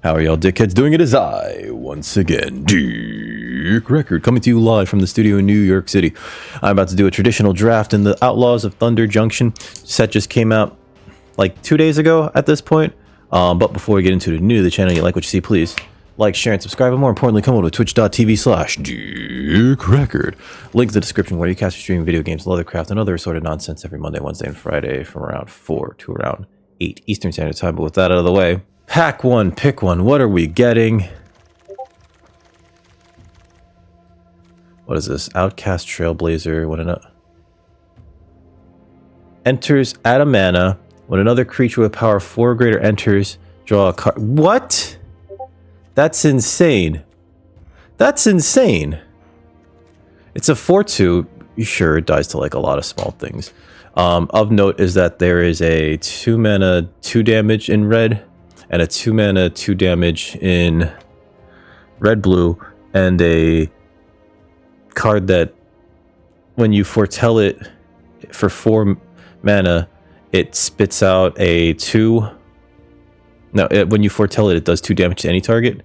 How are y'all dickheads doing? It is I, once again, Dick Record, coming to you live from the studio in New York City. I'm about to do a traditional draft in the Outlaws of Thunder Junction. Set just came out like 2 days ago at this point. But before we get into the new to the channel, you like what you see, please like, share, and subscribe. And more importantly, come over to twitch.tv/Dick Record. Link in the description where you cast or stream video games, leathercraft, and other assorted nonsense every Monday, Wednesday, and Friday from around 4 to around 8 Eastern Standard Time. But with that out of the way, pack one, pick one. What are we getting? What is this? Outcast Trailblazer. What an enters add a mana. When another creature with power 4 or greater enters, draw a card. What? That's insane. That's insane. It's a 4/2. Sure, it dies to like a lot of small things. Of note is that there is a 2 mana 2 damage in red, and a 2 mana 2 damage in red blue, and a card that when you foretell it for 4 mana, it spits out a 2. No, when you foretell it, it does 2 damage to any target.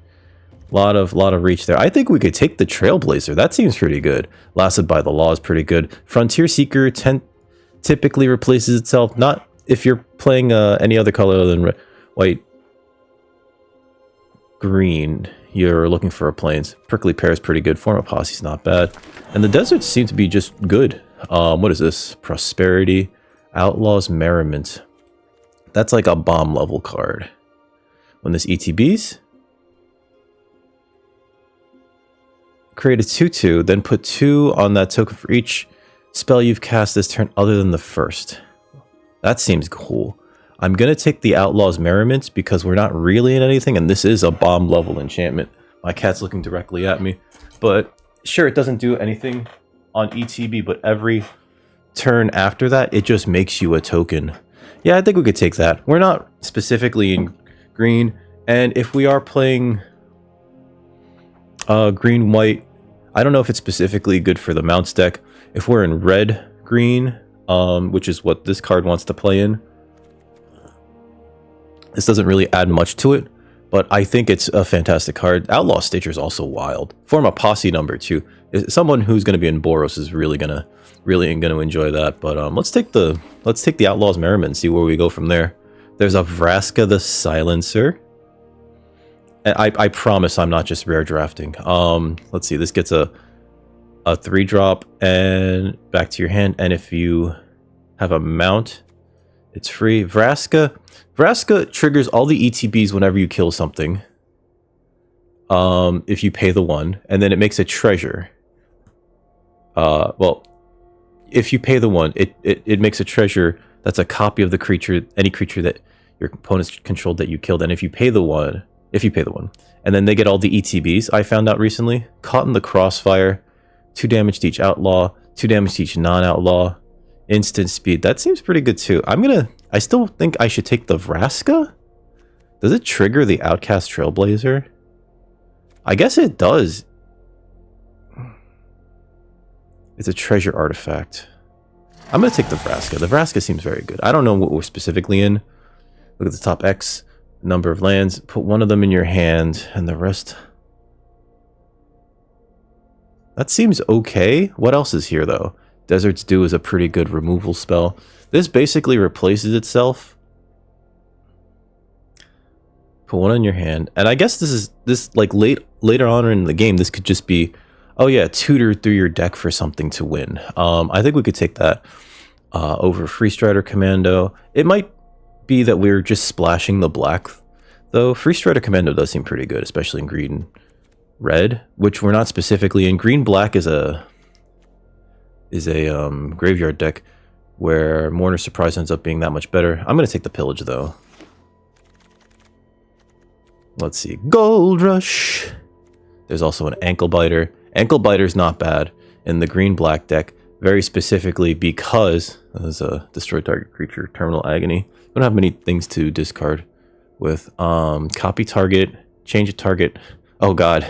Lot of reach there. I think we could take the Trailblazer. That seems pretty good. Lasted by the Law is pretty good. Frontier Seeker typically replaces itself. Not if you're playing any other color other than red, white, green. You're looking for a plains. Prickly Pear is pretty good. Form of Posse's not bad. And the deserts seem to be just good. What is this? Prosperity. Outlaws Merriment. That's like a bomb level card. When this ETBs, create a 2/2, then put 2 on that token for each spell you've cast this turn other than the first. That seems cool. I'm going to take the Outlaws Merriment because we're not really in anything, and this is a bomb level enchantment. My cat's looking directly at me. But sure, it doesn't do anything on ETB, but every turn after that, it just makes you a token. Yeah, I think we could take that. We're not specifically in green, and if we are playing green white, I don't know if it's specifically good for the mounts deck. If we're in red green, which is what this card wants to play in, this doesn't really add much to it, but I think it's a fantastic card. Outlaw Stager is also wild. Form a posse number too. Someone who's going to be in Boros is really gonna enjoy that. But let's take the Outlaws Merriment and see where we go from there. There's a Vraska the Silencer. And I promise I'm not just rare drafting. Let's see. This gets a 3-drop and back to your hand. And if you have a mount, it's free. Vraska triggers all the ETBs whenever you kill something. If you pay the 1, and then it makes a treasure. Well, if you pay the 1, it makes a treasure that's a copy of the creature, any creature that your opponents controlled that you killed. And if you pay the 1, and then they get all the ETBs. I found out recently. Caught in the Crossfire, 2 damage to each outlaw, 2 damage to each non-outlaw, instant speed. That seems pretty good too. I still think I should take the Vraska. Does it trigger the Outcast Trailblazer? I guess it does. It's a treasure artifact. I'm gonna take the Vraska. The Vraska seems very good. I don't know what we're specifically in. Look at the top X. Number of lands, put 1 of them in your hand, and the rest. That seems okay. What else is here, though? Desert's Dew is a pretty good removal spell. This basically replaces itself. Put 1 in your hand, and I guess this like later on in the game, this could just be, oh yeah, tutor through your deck for something to win. I think we could take that over Free Strider Commando. It might be that we're just splashing the black, though. Free Strider Commando does seem pretty good, especially in green red, which we're not specifically in. Green black is a graveyard deck where Mourner's Surprise ends up being that much better. I'm gonna take the Pillage though. Let's see, Gold Rush. There's also an Ankle Biter. Ankle Biter's not bad in the green black deck, very specifically because there's a destroy target creature, Terminal Agony. We don't have many things to discard with. Copy target, change a target. Oh god.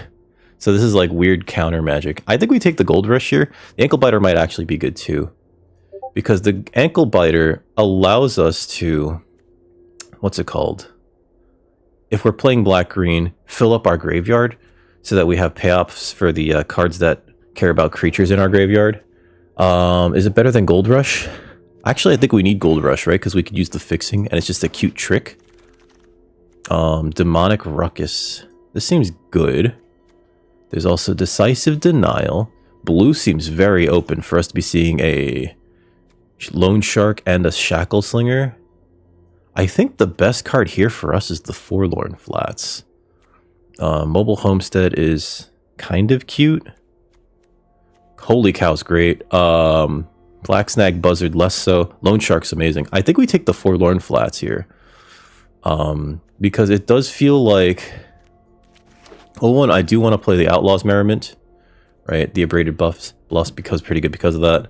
So this is like weird counter magic. I think we take the Gold Rush here. The Ankle Biter might actually be good too, because the Ankle Biter allows us to, what's it called? if we're playing black-green, fill up our graveyard so that we have payoffs for the cards that care about creatures in our graveyard. Is it better than Gold Rush? Actually, I think we need Gold Rush, right? Because we could use the fixing, and it's just a cute trick. Demonic Ruckus. This seems good. There's also Decisive Denial. Blue seems very open for us to be seeing a Loan Shark and a Shackle Slinger. I think the best card here for us is the Forlorn Flats. Mobile Homestead is kind of cute. Holy Cow's great. Black Snag Buzzard less so. Loan Shark's amazing. I think we take the Forlorn Flats here. Because it does feel like... Oh, one, I do want to play the Outlaws Merriment. Right? The Abraded Bluffs because pretty good because of that.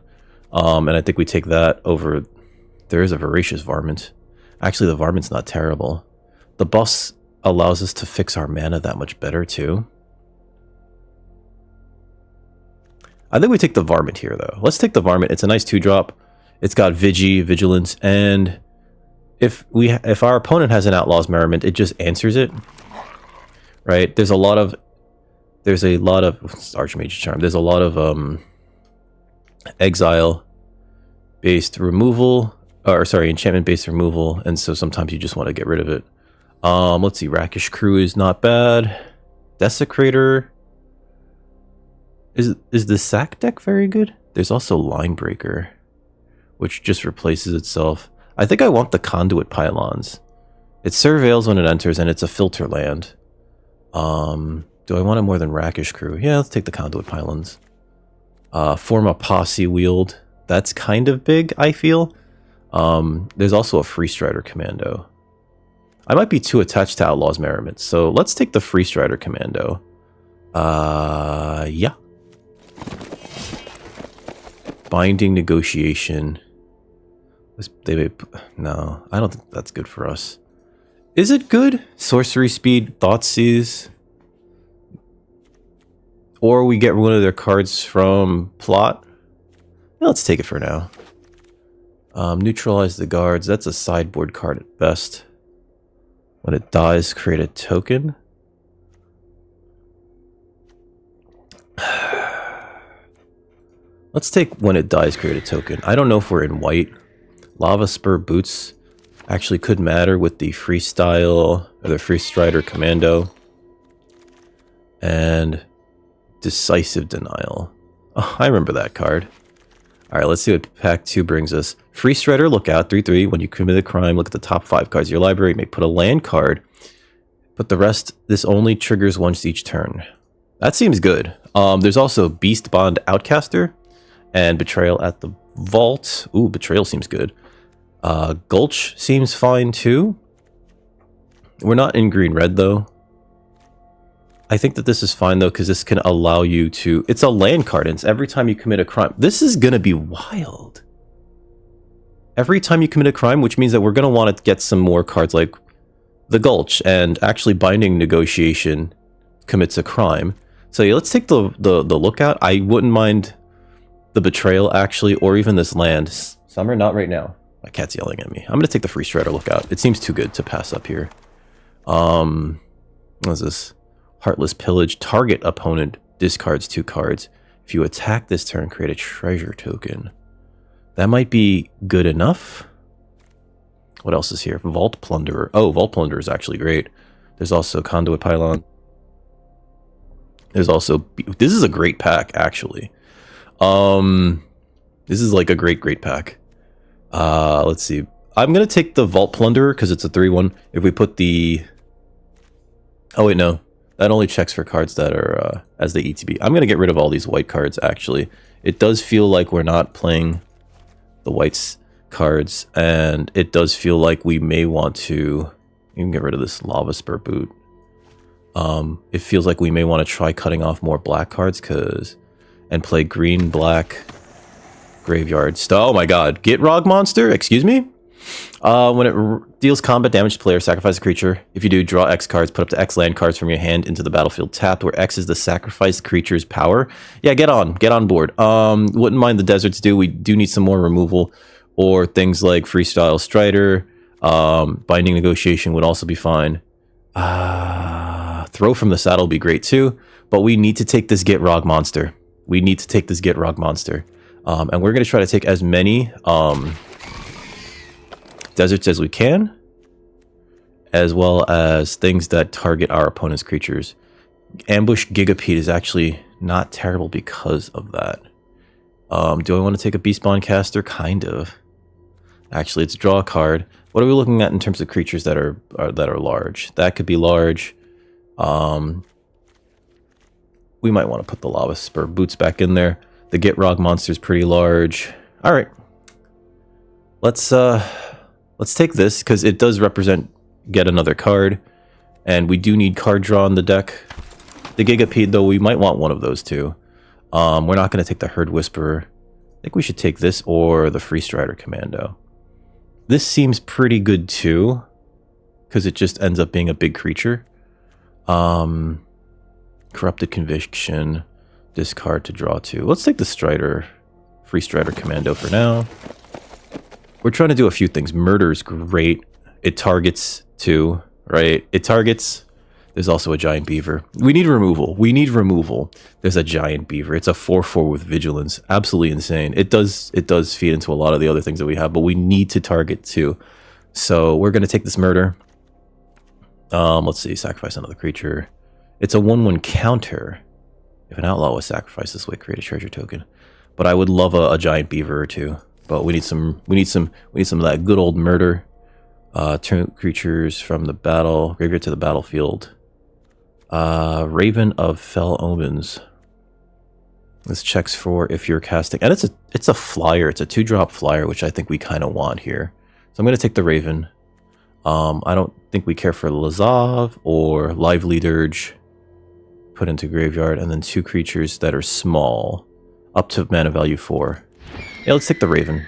And I think we take that over... There is a Voracious Varmint. Actually, the Varmint's not terrible. The buffs allows us to fix our mana that much better, too. I think we take the Varmint here, though. Let's take the Varmint. It's a nice 2-drop. It's got Vigilance, and if our opponent has an Outlaws Merriment, it just answers it. Right? There's a lot of Archmage's Charm. There's a lot of exile-based removal, or sorry, enchantment-based removal, and so sometimes you just want to get rid of it. Let's see, Rakish Crew is not bad. Desecrator. Is the sack deck very good? There's also Line Breaker, which just replaces itself. I think I want the Conduit Pylons. It surveils when it enters, and it's a filter land. Do I want it more than Rakish Crew? Yeah, let's take the Conduit Pylons. Form a Posse Wield. That's kind of big, I feel. There's also a Free Strider Commando. I might be too attached to Outlaws Merriment, so let's take the Free Strider Commando. Yeah. Binding Negotiation. No, I don't think that's good for us. Is it good? Sorcery Speed, Thoughtseize. Or we get one of their cards from Plot. Yeah, let's take it for now. Neutralize the guards. That's a sideboard card at best. When it dies, create a token. Let's take when it dies, create a token. I don't know if we're in white. Lava Spur Boots actually could matter with the Freestyle or the Free Strider Commando. And Decisive Denial. Oh, I remember that card. Alright, let's see what Pack 2 brings us. Free Strider, look out, 3/3. When you commit a crime, look at the top 5 cards of your library. You may put a land card. But the rest, this only triggers once each turn. That seems good. There's also Beast Bond Outcaster. And Betrayal at the Vault. Ooh, Betrayal seems good. Gulch seems fine too. We're not in green-red though. I think that this is fine though, because this can allow you to... It's a land card, and it's every time you commit a crime. This is going to be wild. Every time you commit a crime, which means that we're going to want to get some more cards like the Gulch, and actually Binding Negotiation commits a crime. So yeah, let's take the Lookout. I wouldn't mind the Betrayal actually, or even this land. Summer, not right now. My cat's yelling at me. I'm going to take the Free Strider Lookout. It seems too good to pass up here. What is this? Heartless Pillage. Target opponent discards 2 cards. If you attack this turn, create a treasure token. That might be good enough. What else is here? Vault Plunderer. Oh, Vault Plunderer is actually great. There's also Conduit Pylon. There's also... This is a great pack, actually. This is like a great pack. Let's see. I'm going to take the Vault Plunderer because it's a 3/1. If we put the... Oh, wait, no. That only checks for cards that are as the ETB. I'm going to get rid of all these white cards, actually. It does feel like we're not playing the whites cards, and it does feel like we may want to... You can get rid of this Lava Spur Boot. It feels like we may want to try cutting off more black cards, and play green-black graveyard. Oh my god. Gitrog Monster? Excuse me? When it deals combat damage to player, sacrifice a creature. If you do, draw X cards, put up to X land cards from your hand into the battlefield tapped, where X is the sacrificed creature's power. Yeah, get on board. Wouldn't mind the Deserts do. We do need some more removal, or things like Freestyle Strider. Binding Negotiation would also be fine. Throw from the saddle would be great too, but we need to take this Geerling monster. We need to take this Geerling monster. And we're going to try to take as many deserts as we can, as well as things that target our opponent's creatures. Ambush Gigapede is actually not terrible because of that. Do I want to take a Beastbond caster? Kind of. Actually, let's draw a card. What are we looking at in terms of creatures that are large? That could be large. We might want to put the Lava Spur Boots back in there. The Geerling monster is pretty large. All right. Let's take this because it does represent get another card, and we do need card draw in the deck. The Gigapede, though, we might want one of those two. We're not going to take the Herd Whisperer. I think we should take this or the Free Strider Commando. This seems pretty good too, because it just ends up being a big creature. Corrupted Conviction, discard to draw two. Let's take the Strider, Free Strider Commando for now. We're trying to do a few things. Murder's great. It targets too, right? It targets. There's also a giant beaver. We need removal. We need removal. There's a giant beaver. It's a 4/4 with vigilance. Absolutely insane. It does feed into a lot of the other things that we have, but we need to target too. So we're gonna take this murder. Let's see. Sacrifice another creature. It's a 1/1 counter. If an outlaw was sacrificed this way, create a treasure token. But I would love a giant beaver or two. But we need some of that good old murder. Turn creatures from the battle graveyard to the battlefield. Raven of Fell Omens. This checks for if you're casting, and it's a flyer. It's a 2-drop flyer, which I think we kind of want here. So I'm going to take the Raven. I don't think we care for Lazav or Lively Dirge. Put into graveyard, and then 2 creatures that are small, up to mana value 4. Yeah, let's take the Raven.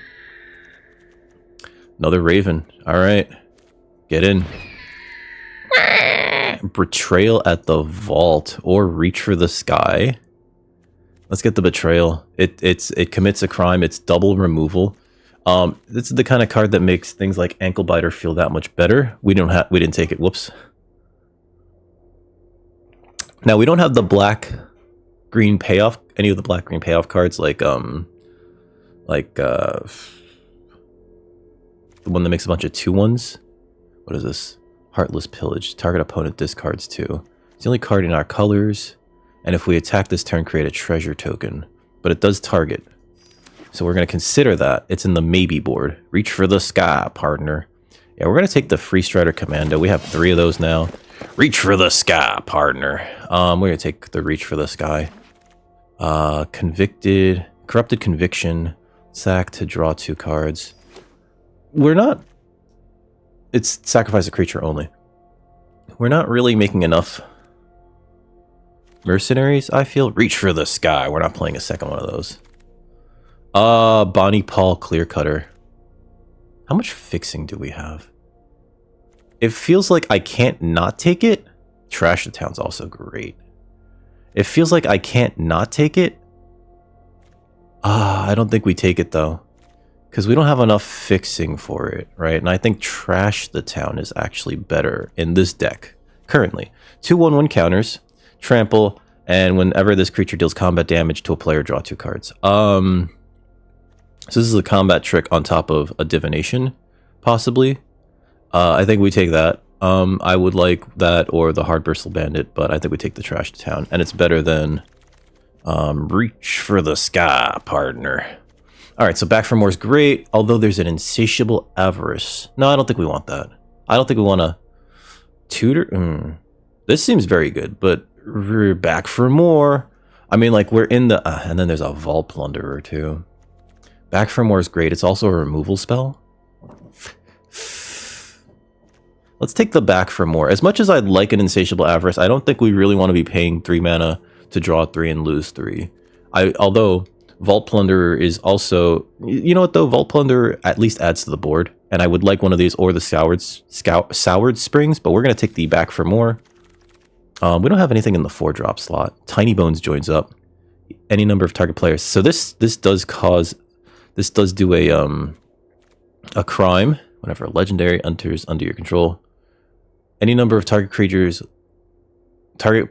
Another Raven. All right, get in. Betrayal at the Vault or Reach for the Sky. Let's get the Betrayal. It commits a crime. It's double removal. This is the kind of card that makes things like Ankle Biter feel that much better. We didn't take it. Whoops. Now we don't have the black-green payoff. Any of the black-green payoff cards like the one that makes a bunch of 2/1s. What is this? Heartless Pillage. Target opponent discards 2. It's the only card in our colors. And if we attack this turn, create a treasure token. But it does target. So we're going to consider that. It's in the maybe board. Reach for the sky, partner. Yeah, we're going to take the Free Strider Commando. We have 3 of those now. Reach for the sky, partner. We're going to take the Reach for the Sky. Corrupted Conviction. Sack to draw 2 cards. We're not... It's sacrifice a creature only. We're not really making enough mercenaries, I feel. Reach for the Sky. We're not playing a second one of those. Bonnie Paul Clear Cutter. How much fixing do we have? It feels like I can't not take it. Trash the Town's also great. It feels like I can't not take it. I don't think we take it though. Because we don't have enough fixing for it, right? And I think Trash the Town is actually better in this deck, currently. 2 1/1 counters, trample, and whenever this creature deals combat damage to a player, draw 2 cards. So this is a combat trick on top of a divination, possibly. I think we take that. I would like that or the Hard Bristle Bandit, but I think we take the Trash the Town. And it's better than Reach for the Sky, partner. Alright, so Back for More is great, although there's an Insatiable Avarice. No, I don't think we want that. I don't think we want to tutor. This seems very good, but Back for More. I mean, like, we're in the... and then there's a Vault Plunderer, too. Back for More is great. It's also a removal spell. Let's take the Back for More. As much as I'd like an Insatiable Avarice, I don't think we really want to be paying 3 mana to draw 3 and lose 3. Although Vault Plunderer is also... You know what, though? Vault Plunderer at least adds to the board. And I would like one of these or the Soured Springs, but we're going to take the Back for More. We don't have anything in the 4-drop slot. Tiny Bones joins up. Any number of target players. So this does cause... This does do a crime whenever a legendary enters under your control. Any number of target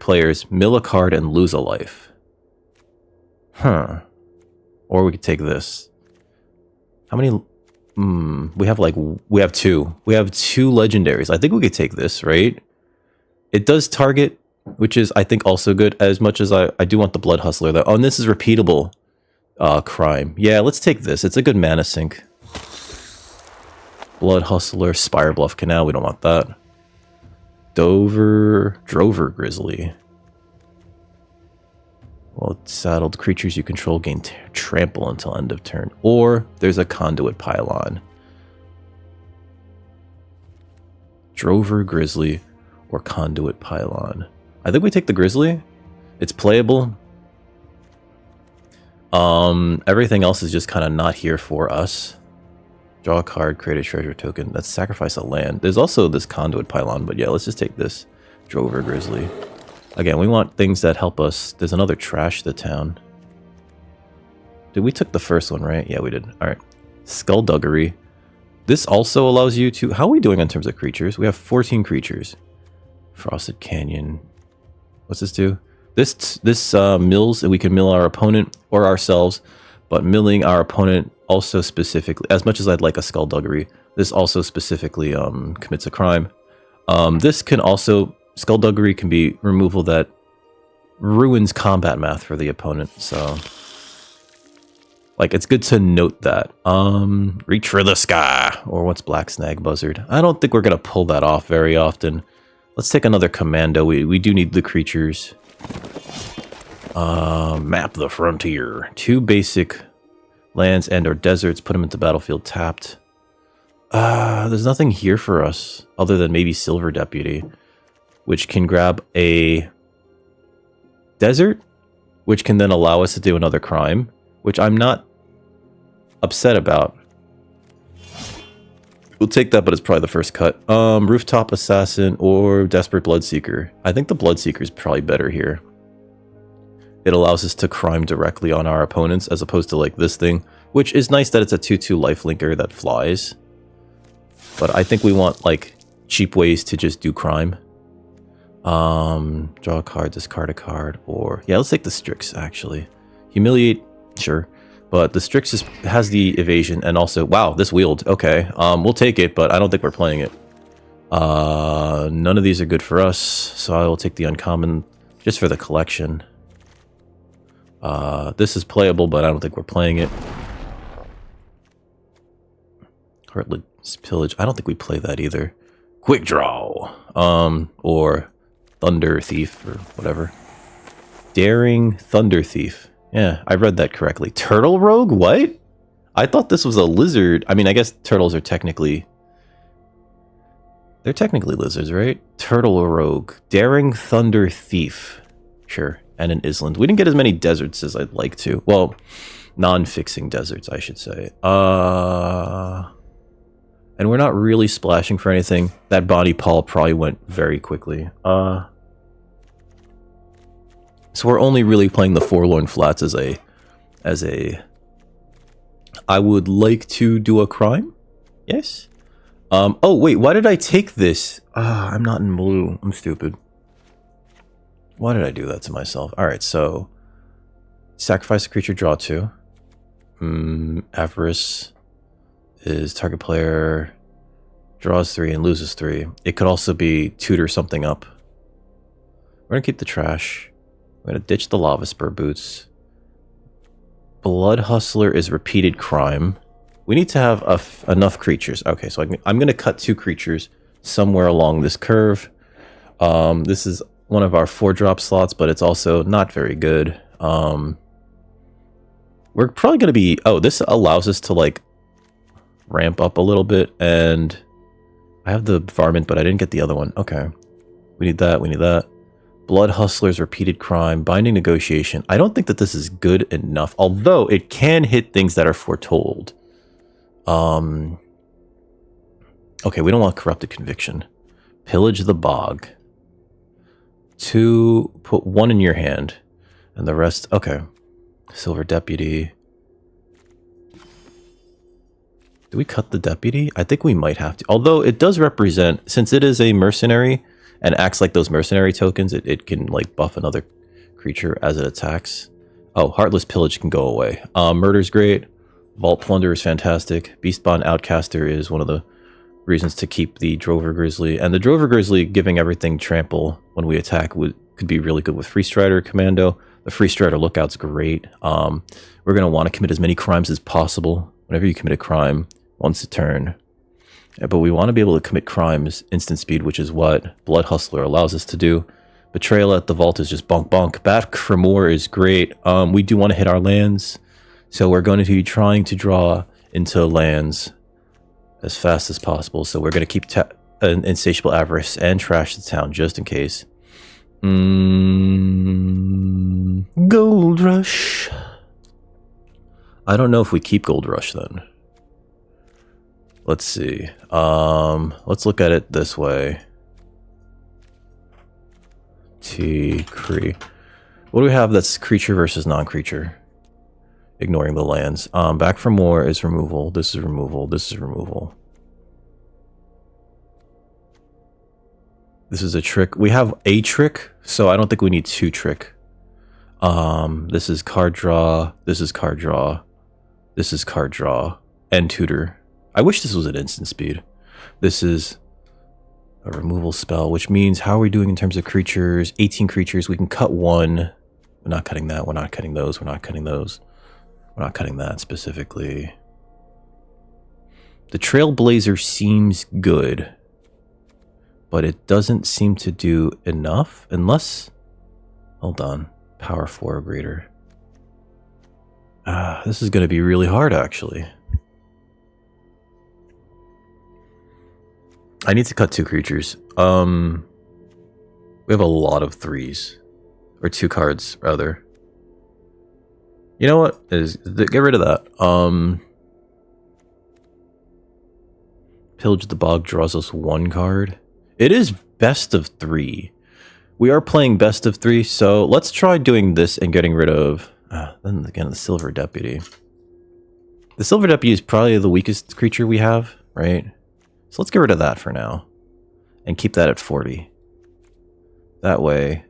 players mill a card and lose a life. Huh. Or we could take this. How many? We have two. We have two legendaries. I think we could take this, right? It does target, which is, I think, also good, as much as I do want the Blood Hustler, though. Oh, and this is repeatable crime. Yeah, let's take this. It's a good mana sink. Blood Hustler, Spire Bluff Canal. We don't want that. Drover Grizzly. Well, saddled creatures you control gain trample until end of turn. Or there's a Conduit Pylon. Drover Grizzly or Conduit Pylon. I think we take the Grizzly. It's playable. Everything else is just kind of not here for us. Draw a card, create a treasure token. That's sacrifice a land. There's also this Conduit Pylon, but yeah, let's just take this Drover Grizzly. Again, we want things that help us. There's another Trash the Town. Did we took the first one, right? Yeah, we did. All right. Skullduggery. This also allows you to... How are we doing in terms of creatures? We have 14 creatures. Frosted Canyon. What's this do? This mills, and we can mill our opponent or ourselves, but milling our opponent also specifically, as much as I'd like a Skullduggery, this also specifically commits a crime. This can also... Skullduggery can be removal that ruins combat math for the opponent, so... Like, it's good to note that. Reach for the sky! Or what's Black Snag Buzzard? I don't think we're going to pull that off very often. Let's take another commando. We do need the creatures. Map the frontier. 2 basic lands and or deserts. Put them into battlefield tapped. There's nothing here for us other than maybe Silver Deputy, which can grab a desert, which can then allow us to do another crime, which I'm not upset about. We'll take that, but it's probably the first cut. Rooftop Assassin or Desperate Bloodseeker. I think the Bloodseeker is probably better here. It allows us to crime directly on our opponents, as opposed to like this thing, which is nice that it's a 2/2 lifelinker that flies. But I think we want like cheap ways to just do crime. Draw a card, discard a card, or... Yeah, let's take the Strix, actually. Humiliate, sure. But the Strix has the evasion, and also... Wow, this wheeled. Okay, we'll take it, but I don't think we're playing it. None of these are good for us, so I will take the uncommon just for the collection. This is playable, but I don't think we're playing it. Heartless Pillage. I don't think we play that either. Quick Draw. Or... Thunder Thief, or whatever. Daring Thunder Thief. Yeah, I read that correctly. Turtle Rogue? What? I thought this was a lizard. I mean, I guess turtles are technically... They're technically lizards, right? Turtle Rogue. Daring Thunder Thief. Sure. And an Island. We didn't get as many deserts as I'd like to. Well, non-fixing deserts, I should say. And we're not really splashing for anything. That Body Paul probably went very quickly. So we're only really playing the Forlorn Flats as a... I would like to do a crime? Yes? Oh, wait, why did I take this? I'm not in blue. I'm stupid. Why did I do that to myself? Alright, so... Sacrifice a creature, draw 2. Avarice is target player draws 3 and loses 3. It could also be tutor something up. We're gonna keep the trash. We're gonna ditch the Lava Spur Boots. Blood Hustler is repeated crime. We need to have enough creatures. Okay, so I'm gonna cut 2 creatures somewhere along this curve. This is one of our 4-drop slots, but it's also not very good. We're probably gonna be... Oh, this allows us to like ramp up a little bit, and I have the Varmint, but I didn't get the other one. Okay, we need that. We need that. Blood Hustler's repeated crime, Binding Negotiation. I don't think that this is good enough, although it can hit things that are foretold. Okay, we don't want Corrupted Conviction. Pillage the Bog. 2, put 1 in your hand, and the rest... Okay. Silver Deputy. Do we cut the deputy? I think we might have to. Although it does represent, since it is a mercenary and acts like those mercenary tokens, it can like buff another creature as it attacks. Oh, Heartless Pillage can go away. Murder's great. Vault Plunder is fantastic. Beastbond Outcaster is one of the reasons to keep the Drover Grizzly. And the Drover Grizzly giving everything trample when we attack could be really good with Free Strider Commando. The Free Strider Lookout's great. We're going to want to commit as many crimes as possible. Whenever you commit a crime, once a turn. But we want to be able to commit crimes instant speed, which is what Blood Hustler allows us to do. Betrayal at the Vault is just bonk bonk. Back for More is great. We do want to hit our lands. So we're going to be trying to draw into lands as fast as possible. So we're going to keep an Insatiable Avarice and trash the town just in case. Gold Rush. I don't know if we keep Gold Rush then. Let's see. Let's look at it this way. What do we have that's creature versus non-creature? Ignoring the lands. Back for More is removal. This is removal. This is removal. This is a trick. We have a trick, so I don't think we need 2 trick. This is card draw. This is card draw. This is card draw. And tutor. I wish this was at instant speed. This is a removal spell, which means how are we doing in terms of creatures? 18 creatures. We can cut 1. We're not cutting that. We're not cutting those. We're not cutting those. We're not cutting that specifically. The Trailblazer seems good, but it doesn't seem to do enough unless... Hold on. Power 4 or greater. This is going to be really hard, actually. I need to cut 2 creatures. We have a lot of 3s. Or 2 cards, rather. You know what? Get rid of that. Pillage the Bog draws us 1 card. It is best of 3. We are playing best of 3, so let's try doing this and getting rid of... then again, the Silver Deputy. The Silver Deputy is probably the weakest creature we have, right? So let's get rid of that for now. And keep that at 40. That way...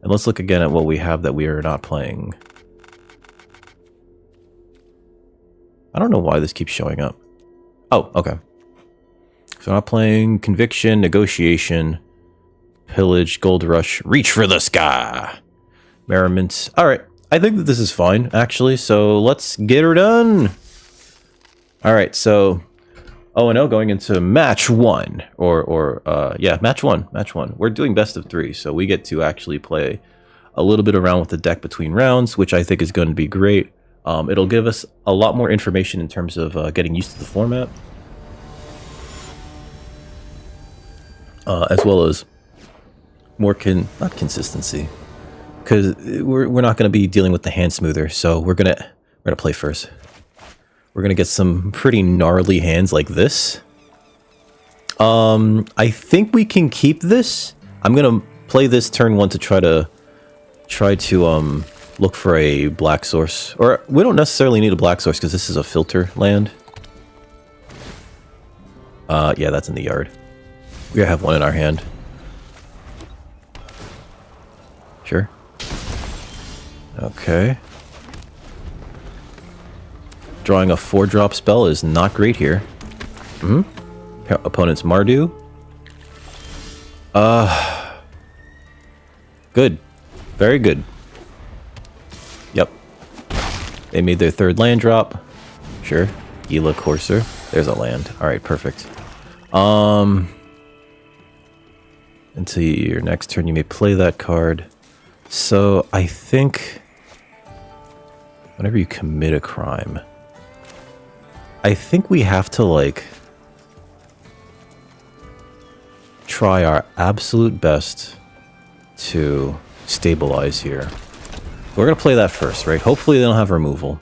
And let's look again at what we have that we are not playing. I don't know why this keeps showing up. Oh, okay. So I'm not playing Conviction, Negotiation, Pillage, Gold Rush, Reach for the Sky, Merriment. Alright, I think that this is fine, actually, so let's get her done. Alright, so 0-0 going into match 1, yeah, match 1. We're doing best of 3, so we get to actually play a little bit around with the deck between rounds, which I think is going to be great. It'll give us a lot more information in terms of getting used to the format, as well as more not consistency, because we're not going to be dealing with the hand smoother. So we're gonna play first. We're gonna get some pretty gnarly hands like this. I think we can keep this. I'm gonna play this turn 1 to try to look for a black source. Or we don't necessarily need a black source because this is a filter land. Yeah, that's in the yard. We have 1 in our hand. Sure. Okay. Drawing a 4-drop spell is not great here. Opponent's Mardu. Good. Very good. Yep. They made their 3rd land drop. Sure. Gila Courser. There's a land. Alright, perfect. Until your next turn, you may play that card. So, I think... whenever you commit a crime... I think we have to, like... try our absolute best to stabilize here. We're going to play that first, right? Hopefully they don't have removal.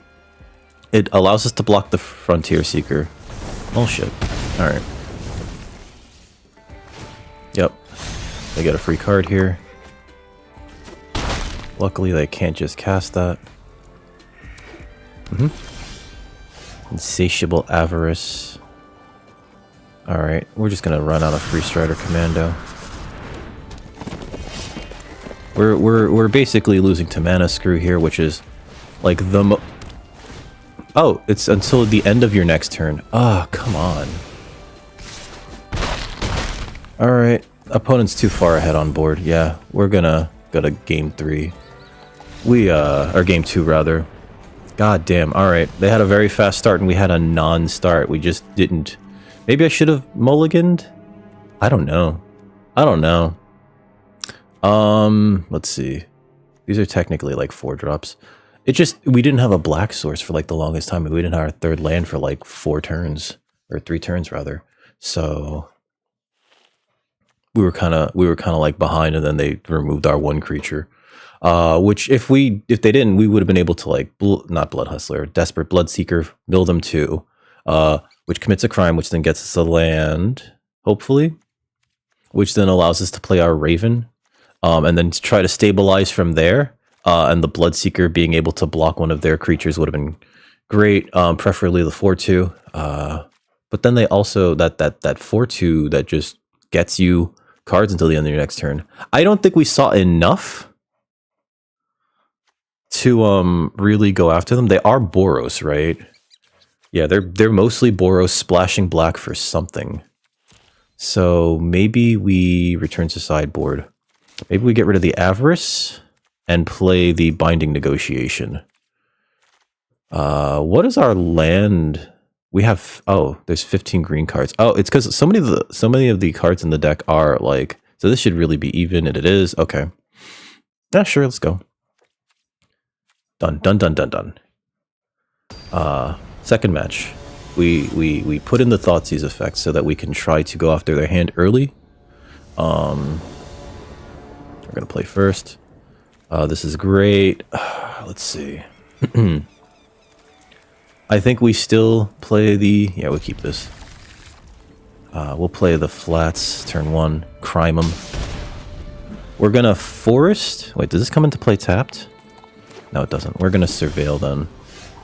It allows us to block the Frontier Seeker. Oh, shit. Alright. Yep. They get a free card here. Luckily, they can't just cast that. Insatiable avarice. Alright, we're just gonna run out of Free Strider Commando. We're basically losing to Mana Screw here, which is like the oh, it's until the end of your next turn. Ah, oh, come on. Alright, opponent's too far ahead on board. Yeah, we're gonna go to game 3. Or game 2 rather. God damn, alright. They had a very fast start and we had a non-start. We just didn't. Maybe I should have mulliganed? I don't know. Let's see. These are technically like 4 drops. It just, we didn't have a black source for like the longest time. We didn't have our third land for like 4 turns. Or 3 turns rather. So we were kind of like behind, and then they removed our 1 creature. Which if they didn't, we would have been able to like, not Blood Hustler, Desperate Bloodseeker, mill them too. Which commits a crime, which then gets us a land, hopefully. Which then allows us to play our Raven. And then try to stabilize from there. And the Bloodseeker being able to block one of their creatures would have been great. Preferably the 4/2. But then they also, that 4/2 that just gets you cards until the end of your next turn. I don't think we saw enough to really go after them. They are Boros, right? Yeah, they're mostly Boros splashing black for something. So maybe we return to sideboard. Maybe we get rid of the Avarice and play the Binding Negotiation. What is our land? We have, oh, there's 15 green cards. Oh, it's because so many of the cards in the deck are like, so this should really be even, and it is. Okay. Yeah, sure, let's go. Done. Second match. We put in the Thoughtseize effect so that we can try to go after their hand early. We're gonna play first. This is great. Let's see. I think we still play the... Yeah, we'll keep this. We'll play the flats, turn 1, crime them. We're gonna forest... Wait, does this come into play tapped? No, it doesn't. We're gonna surveil then.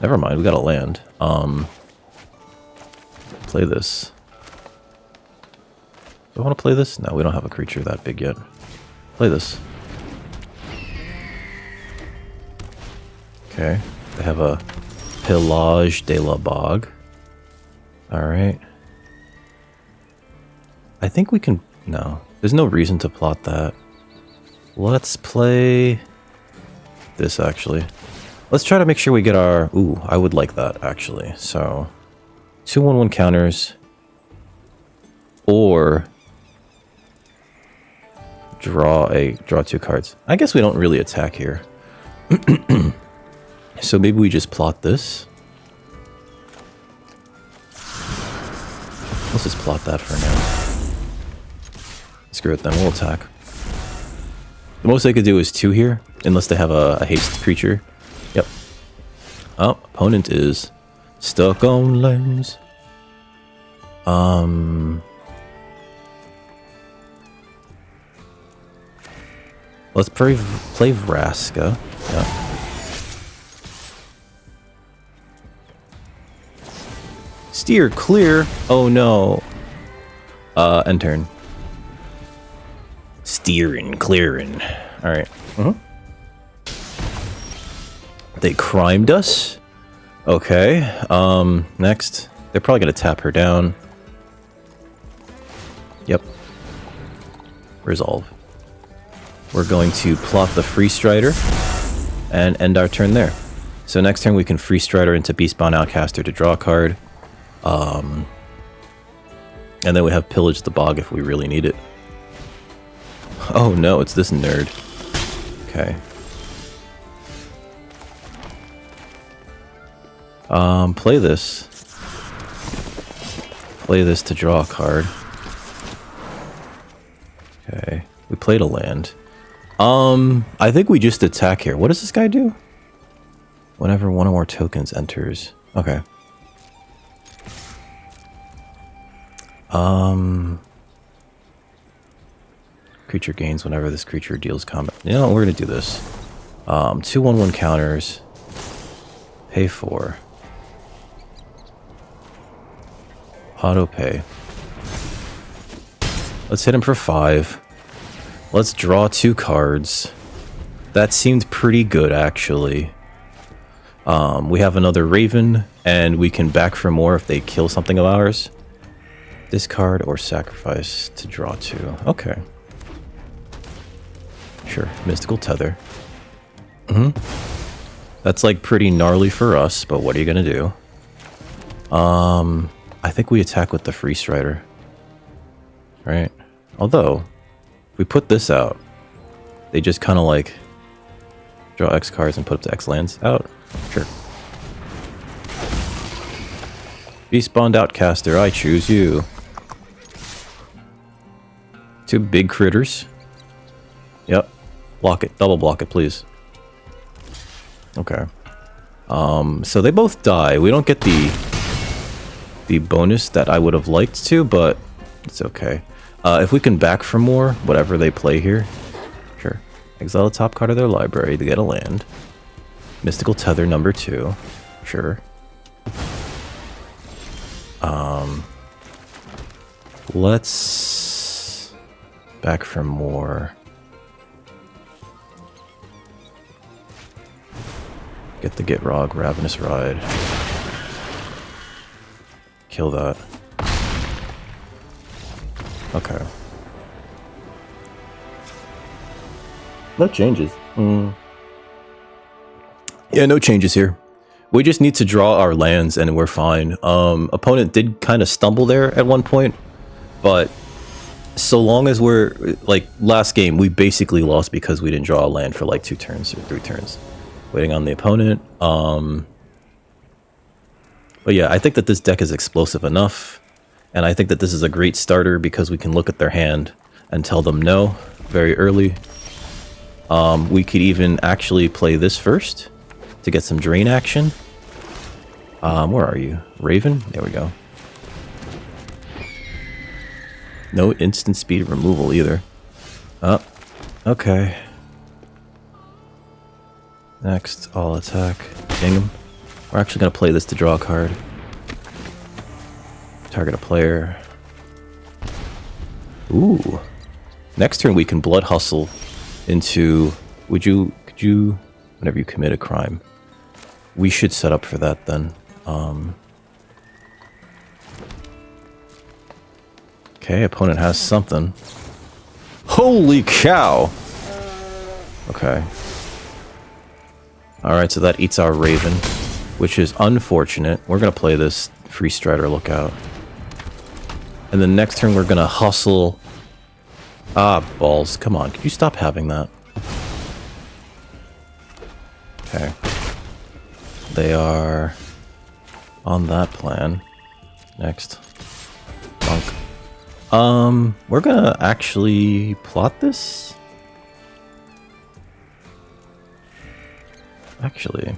Never mind, we got a land. Play this. Do I want to play this? No, we don't have a creature that big yet. Play this. Okay, they have a Pillage de la Bog. Alright. I think we can... No, there's no reason to plot that. Let's play this, actually. Let's try to make sure we get our... Ooh, I would like that, actually. So, 2/1/1 counters. Or... Draw 2 cards. I guess we don't really attack here. So maybe we just plot this. Let's just plot that for now. Screw it then, we'll attack. The most they could do is 2 here, unless they have a haste creature. Yep. Oh, opponent is stuck on lands. Let's play Vraska. Yeah. Steer clear. Oh no. End turn. Steering, clearing. Alright. They crimed us. Okay. Next. They're probably gonna tap her down. Yep. Resolve. We're going to plot the Free Strider and end our turn there. So next turn we can Free Strider into Beastbound Outcaster to draw a card. And then we have Pillage the Bog if we really need it. Oh no, it's this nerd. Okay. Play this. Play this to draw a card. Okay. We played a land. I think we just attack here. What does this guy do? Whenever one or more tokens enters. Okay. Creature gains whenever this creature deals combat. You know, we're gonna do this. 2/1/1 counters. Pay 4. Auto pay. Let's hit him for 5. Let's draw 2 cards. That seemed pretty good, actually. We have another Raven, and we can back for more if they kill something of ours. Discard or sacrifice to draw 2. Okay. Sure. Mystical Tether. That's like pretty gnarly for us, but what are you gonna do? I think we attack with the Free Strider. Right? Although, if we put this out, they just kind of like draw X cards and put up to X lands out. Sure. Beast-spawned Outcaster, I choose you. 2 big critters. Yep. Block it. Double block it, please. Okay. So they both die. We don't get the bonus that I would have liked to, but it's okay. If we can back for more, whatever they play here, sure. Exile the top card of their library to get a land. Mystical Tether number 2, sure. Let's back for more. Get the Gitrog, Ravenous Ride. Kill that. Okay. No changes. Yeah, no changes here. We just need to draw our lands and we're fine. Opponent did kind of stumble there at one point, but so long as we're, like, last game, we basically lost because we didn't draw a land for like 2 turns or 3 turns. Waiting on the opponent. But yeah, I think that this deck is explosive enough, and I think that this is a great starter because we can look at their hand and tell them no very early. We could even actually play this first to get some drain action. Where are you? Raven? There we go. No instant speed removal either. Oh, okay. Next, I'll attack. Ding him. We're actually going to play this to draw a card. Target a player. Ooh. Next turn we can Blood Hustle into... could you... whenever you commit a crime. We should set up for that then. Okay, opponent has something. Holy cow! Okay. Alright, so that eats our Raven, which is unfortunate. We're going to play this Free Strider Lookout. And then next turn we're going to hustle... Ah, balls. Come on, could you stop having that? Okay. They are on that plan. Next. Bunk. We're going to actually plot this? Actually, if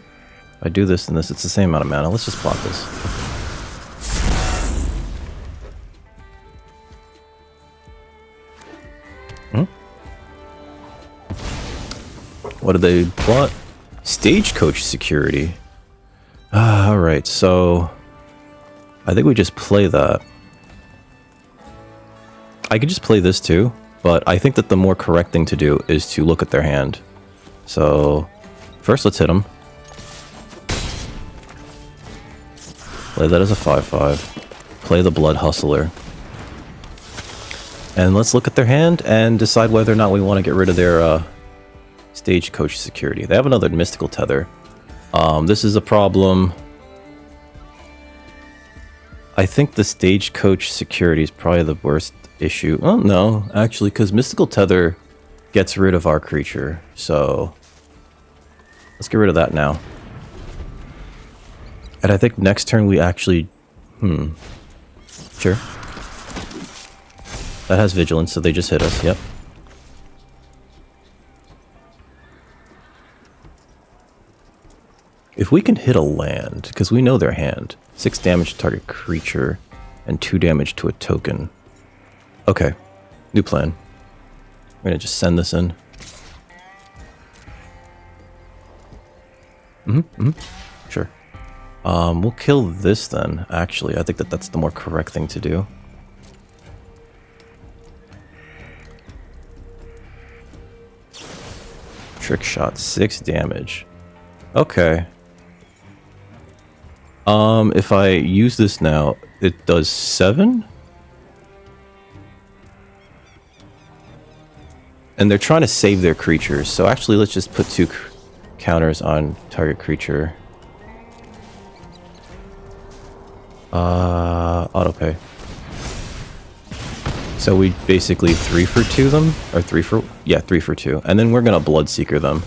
I do this and this, it's the same amount of mana. Let's just plot this. What did they plot? Stagecoach security. Alright, so... I think we just play that. I could just play this too, but I think that the more correct thing to do is to look at their hand. So... First, let's hit him. Play that as a 5/5. Play the Blood Hustler. And let's look at their hand and decide whether or not we want to get rid of their Stagecoach security. They have another Mystical Tether. This is a problem. I think the Stagecoach security is probably the worst issue. Oh, no, actually, because Mystical Tether gets rid of our creature, so... Let's get rid of that now. And I think next turn we actually... Sure. That has Vigilance, so they just hit us, yep. If we can hit a land, because we know their hand, 6 damage to target creature, and 2 damage to a token. Okay, new plan. We're gonna just send this in. Sure. We'll kill this then, actually. I think that that's the more correct thing to do. Trick shot, 6 damage. Okay. If I use this now, it does 7? And they're trying to save their creatures, so actually let's just put 2 counters on target creature. Autopay. So we basically 3 for 2 them? Or 3 for... Yeah, 3 for 2. And then we're gonna Bloodseeker them.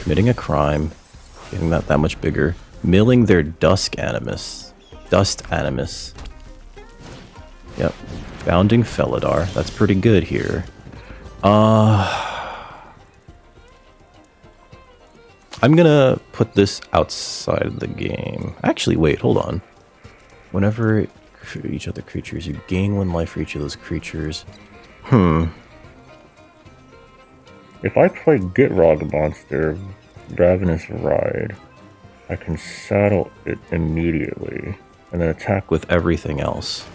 Committing a crime. Getting that much bigger. Milling their Dusk Animus. Dust Animus. Yep. Bounding Felidar. That's pretty good here. I'm gonna put this outside of the game. Actually, wait, hold on. Whenever each other creatures, you gain 1 life for each of those creatures. If I play Gitrog Monster, Ravenous Ride, I can saddle it immediately, and then attack with everything else.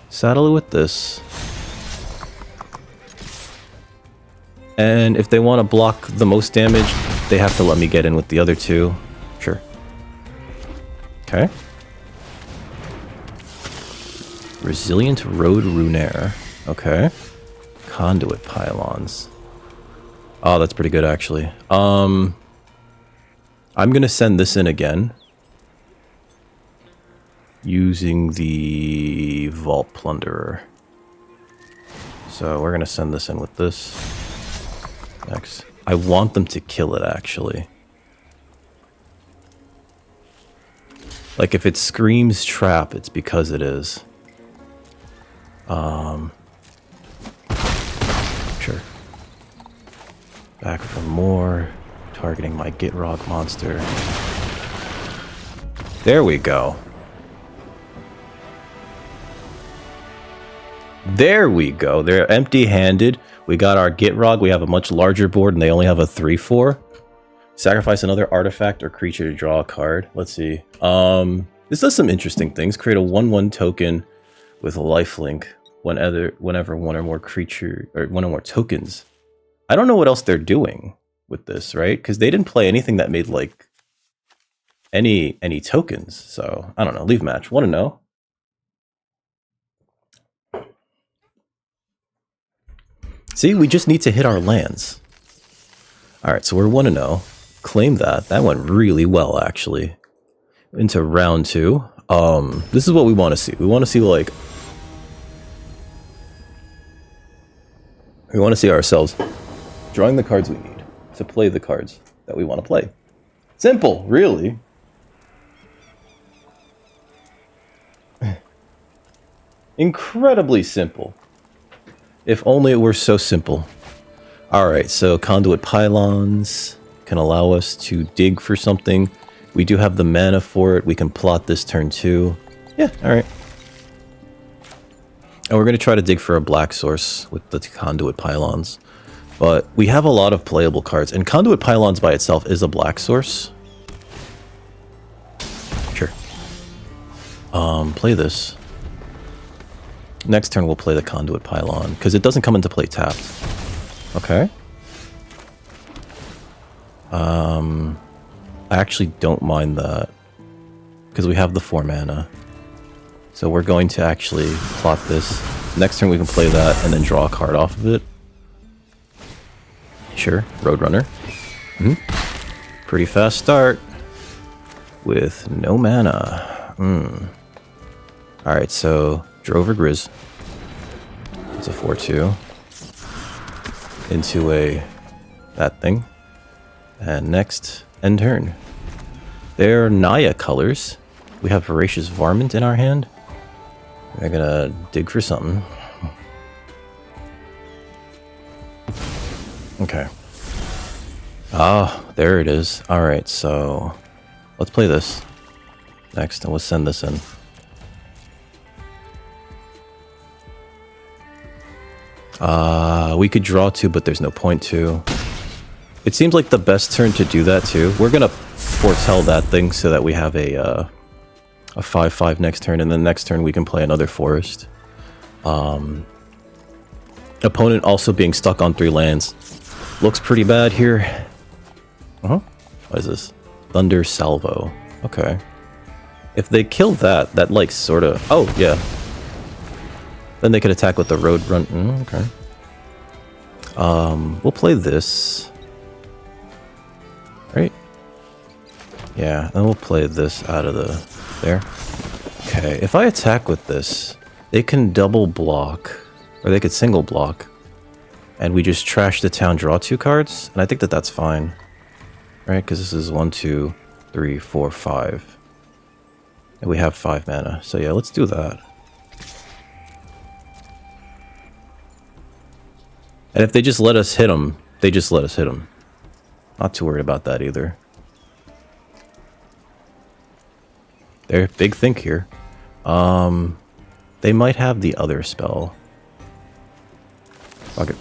Saddle it with this. And if they want to block the most damage, they have to let me get in with the other 2. Sure. Okay. Resilient Road Runaire. Okay. Conduit Pylons. Oh, that's pretty good, actually. I'm gonna send this in again. Using the Vault Plunderer. So we're gonna send this in with this. Next. I want them to kill it, actually. Like, if it screams trap, it's because it is. Sure. Back for more. Targeting my Gitrog monster. There we go. There we go. They're empty-handed. We got our Gitrog. We have a much larger board, and they only have a 3/4. Sacrifice another artifact or creature to draw a card. Let's see. This does some interesting things. Create a 1/1 token with a lifelink whenever one or more creature or one or more tokens. I don't know what else they're doing with this, right? Because they didn't play anything that made like any tokens. So I don't know. Leave match. Want to know? See, we just need to hit our lands. All right, so we're 1-0. Claim that. That went really well, actually. Into round 2. This is what we want to see. We want to see, like... We want to see ourselves drawing the cards we need to play the cards that we want to play. Simple, really. Incredibly simple. If only it were so simple. Alright, so Conduit Pylons can allow us to dig for something. We do have the mana for it. We can plot this turn too. Yeah, alright. And we're going to try to dig for a black source with the Conduit Pylons. But we have a lot of playable cards. And Conduit Pylons by itself is a black source. Sure. Play this. Next turn we'll play the Conduit Pylon, because it doesn't come into play tapped. Okay. I actually don't mind that, because we have the 4 mana. So we're going to actually plot this. Next turn we can play that, and then draw a card off of it. Sure, Roadrunner. Pretty fast start. With no mana. Alright, so... Drover Grizz. It's a 4/2. Into a... that thing. And next, end turn. They're Naya colors. We have Voracious Varmint in our hand. We're gonna dig for something. Okay. Ah, there it is. Alright, so... let's play this. Next, and we'll send this in. We could draw 2, but there's no point to. It seems like the best turn to do that too. We're gonna foretell that thing so that we have a 5/5 next turn, and then next turn we can play another forest. Opponent also being stuck on 3 lands. Looks pretty bad here. What is this? Thunder Salvo. Okay. If they kill that, that like sort of... Oh, yeah. Then they could attack with the road run. Okay. We'll play this. Right? Yeah, and we'll play this out of the... There. Okay, if I attack with this, they can double block, or they could single block, and we just trash the town, draw 2 cards, and I think that that's fine. Right, because this is 1, 2, 3, 4, 5. And we have 5 mana, so yeah, let's do that. And if they just let us hit them, they just let us hit them. Not too worried about that either. They're big think here. They might have the other spell. Fuck it.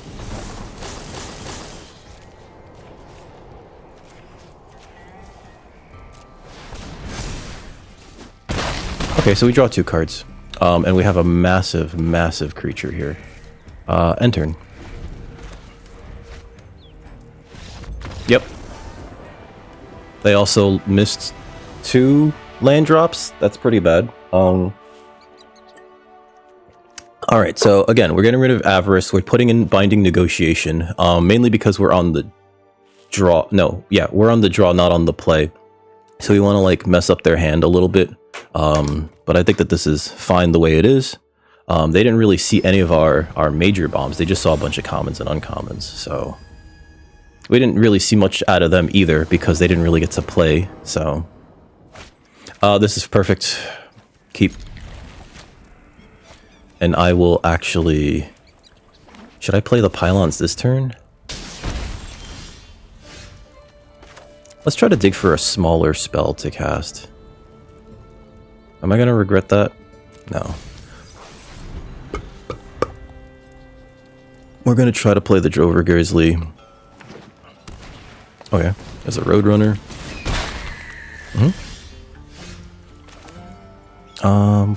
Okay, so we draw 2 cards. And we have a massive, massive creature here. End turn. Yep. They also missed 2 land drops. That's pretty bad. Alright, so again, we're getting rid of Avarice. We're putting in Binding Negotiation. Mainly because we're on the draw. No, yeah, we're on the draw, not on the play. So we want to like mess up their hand a little bit. But I think that this is fine the way it is. They didn't really see any of our major bombs. They just saw a bunch of commons and uncommons. So we didn't really see much out of them either because they didn't really get to play. So this is perfect. Keep. And I will actually... Should I play the pylons this turn? Let's try to dig for a smaller spell to cast. Am I going to regret that? No. We're going to try to play the Drover Grizzly. Okay, there's a Roadrunner.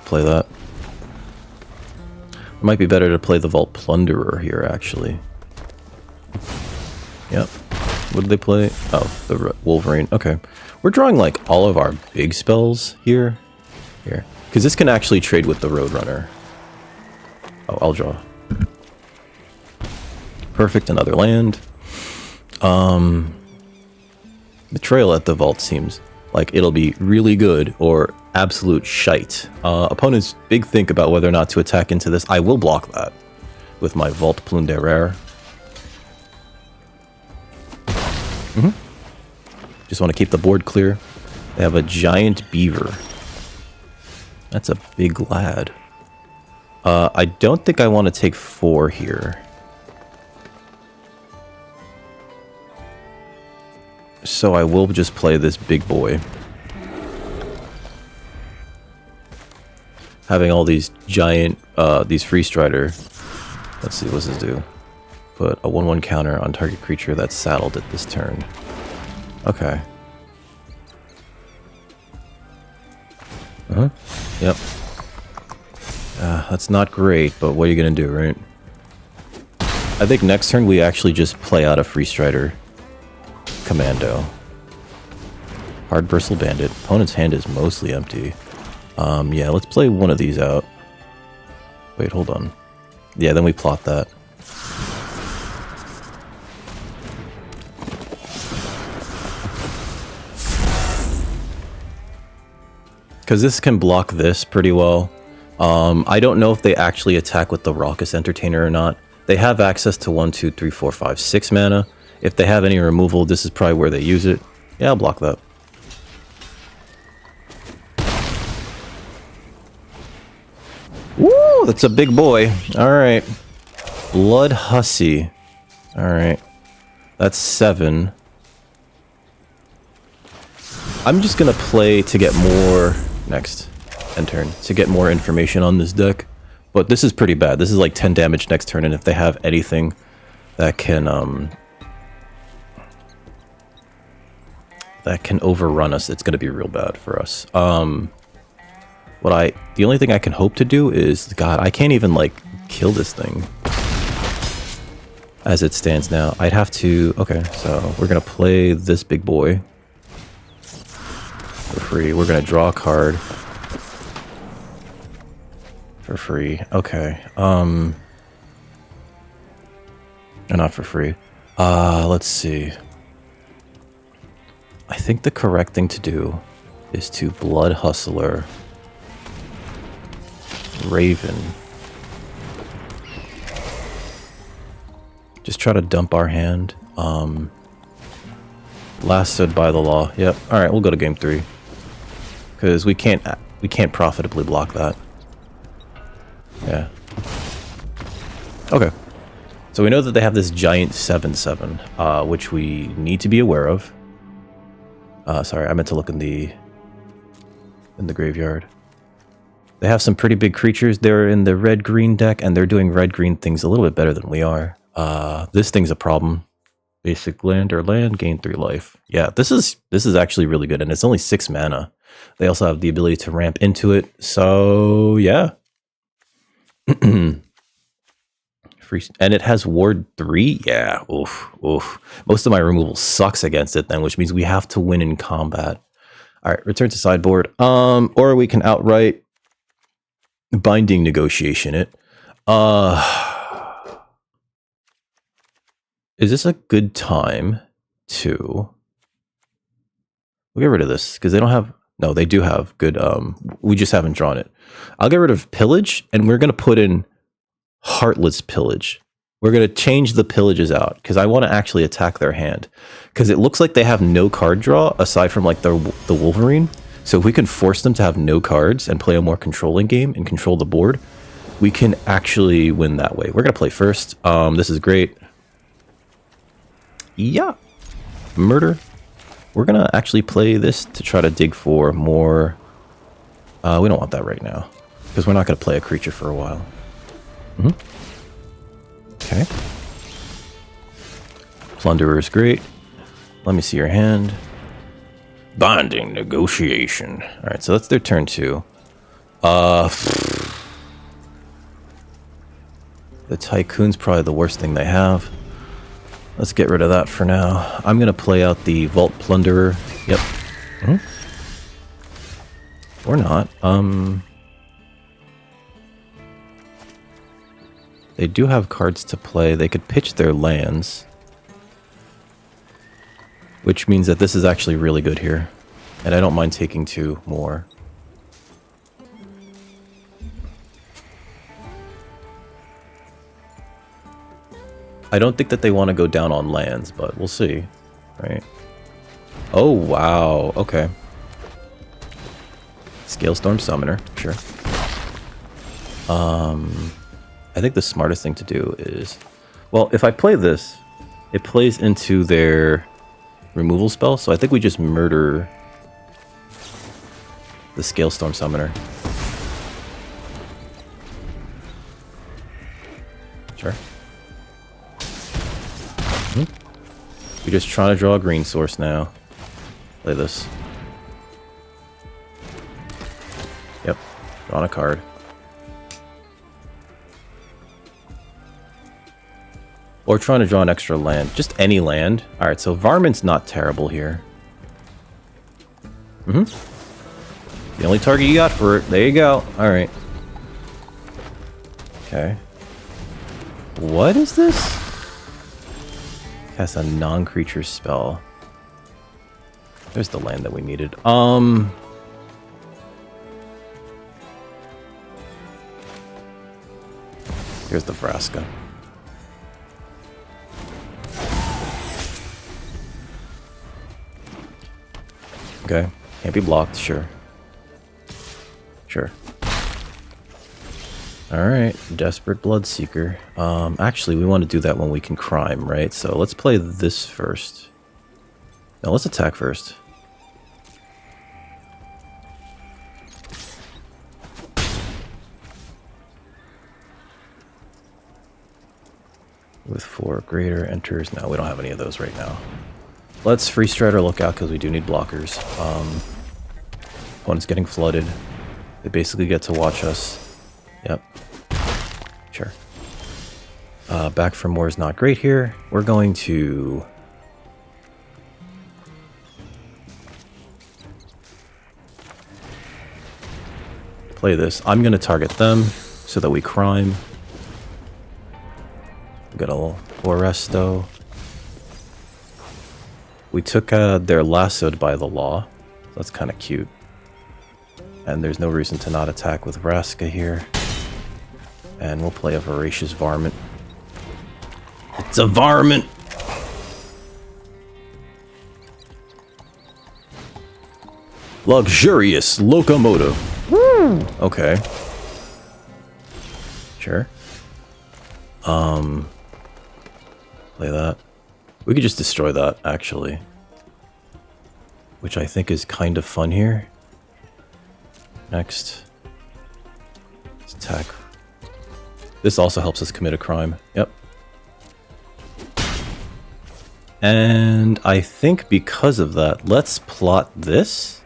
Play that. It might be better to play the Vault Plunderer here, actually. Yep. What did they play? Oh, the Wolverine. Okay. We're drawing, like, all of our big spells here. Here. Because this can actually trade with the Roadrunner. Oh, I'll draw. Perfect, another land. Betrayal at the Vault seems like it'll be really good or absolute shite. Opponents big think about whether or not to attack into this. I will block that with my Vault Plunderer. Just want to keep the board clear. They have a giant beaver. That's a big lad. I don't think I want to take 4 here. So I will just play this big boy. Having all these giant, these Free Strider. Let's see, what's this do? Put a 1/1 counter on target creature that's saddled at this turn. Okay. Yep. That's not great, but what are you gonna do, right? I think next turn we actually just play out a Free Strider Commando. Hard Bristle Bandit. Opponent's hand is mostly empty. Yeah, let's play one of these out. Wait, hold on. Yeah, then we plot that. Because this can block this pretty well. I don't know if they actually attack with the Raucous Entertainer or not. They have access to 1, 2, 3, 4, 5, 6 mana. If they have any removal, this is probably where they use it. Yeah, I'll block that. Woo! That's a big boy. Alright. Blood Hussy. Alright. That's 7. I'm just gonna play to get more... Next. End turn. To get more information on this deck. But this is pretty bad. This is like 10 damage next turn, and if they have anything that can overrun us, it's gonna be real bad for us. The only thing I can hope to do is, God, I can't even like kill this thing as it stands now. I'd have to, okay, so we're gonna play this big boy for free. We're gonna draw a card for free. Okay, or not for free. Let's see. I think the correct thing to do is to Blood Hustler Raven. Just try to dump our hand. Lasted by the law. Yep. All right, we'll go to game 3 because we can't profitably block that. Yeah. Okay. So we know that they have this giant 7/7, which we need to be aware of. Sorry, I meant to look in the graveyard. They have some pretty big creatures. They're in the red-green deck, and they're doing red-green things a little bit better than we are. This thing's a problem. Basic land or land, gain 3 life. Yeah, this is actually really good, and it's only 6 mana. They also have the ability to ramp into it, so yeah. Free, and it has ward 3. Yeah, oof. Most of my removal sucks against it then, which means we have to win in combat. All right, return to sideboard. Or we can outright binding negotiation it. Is this a good time to... We'll get rid of this because they don't have... No, they do have good... we just haven't drawn it. I'll get rid of Pillage, and we're going to put in Heartless Pillage. We're going to change the pillages out because I want to actually attack their hand. Because it looks like they have no card draw aside from like the Wolverine. So if we can force them to have no cards and play a more controlling game and control the board, we can actually win that way. We're going to play first. This is great. Yeah. Murder. We're going to actually play this to try to dig for more... we don't want that right now because we're not going to play a creature for a while. Okay. Plunderer is great. Let me see your hand. Binding negotiation. All right, so that's their turn 2. The Tycoon's probably the worst thing they have. Let's get rid of that for now. I'm gonna play out the Vault Plunderer. Yep. Or not. They do have cards to play. They could pitch their lands. Which means that this is actually really good here. And I don't mind taking 2 more. I don't think that they want to go down on lands, but we'll see. Right? Oh, wow. Okay. Scalestorm Summoner. Sure. I think the smartest thing to do is... Well, if I play this, it plays into their removal spell, so I think we just murder the Scalestorm Summoner. Sure. We're just trying to draw a green source now. Play this. Yep. Drawing a card. Or trying to draw an extra land. Just any land. Alright, so Varmint's not terrible here. The only target you got for it. There you go. Alright. Okay. What is this? Cast a non-creature spell. There's the land that we needed. Here's the Vraska. Okay, can't be blocked, sure. Sure. Alright, Desperate Bloodseeker. Actually, we want to do that when we can crime, right? So let's play this first. No, let's attack first. with 4 greater enters. No, we don't have any of those right now. Let's free strider lookout because we do need blockers. Opponent's getting flooded. They basically get to watch us. Yep. Sure. Back for more is not great here. We're going to... play this. I'm going to target them so that we crime. We got a little Foresto. We took their lassoed by the law. That's kind of cute. And there's no reason to not attack with Vraska here. And we'll play a voracious varmint. It's a varmint! Luxurious locomotive. Woo! Okay. Sure. Play that. We could just destroy that, actually. Which I think is kind of fun here. Next. Let's attack. This also helps us commit a crime. Yep. And I think because of that, let's plot this.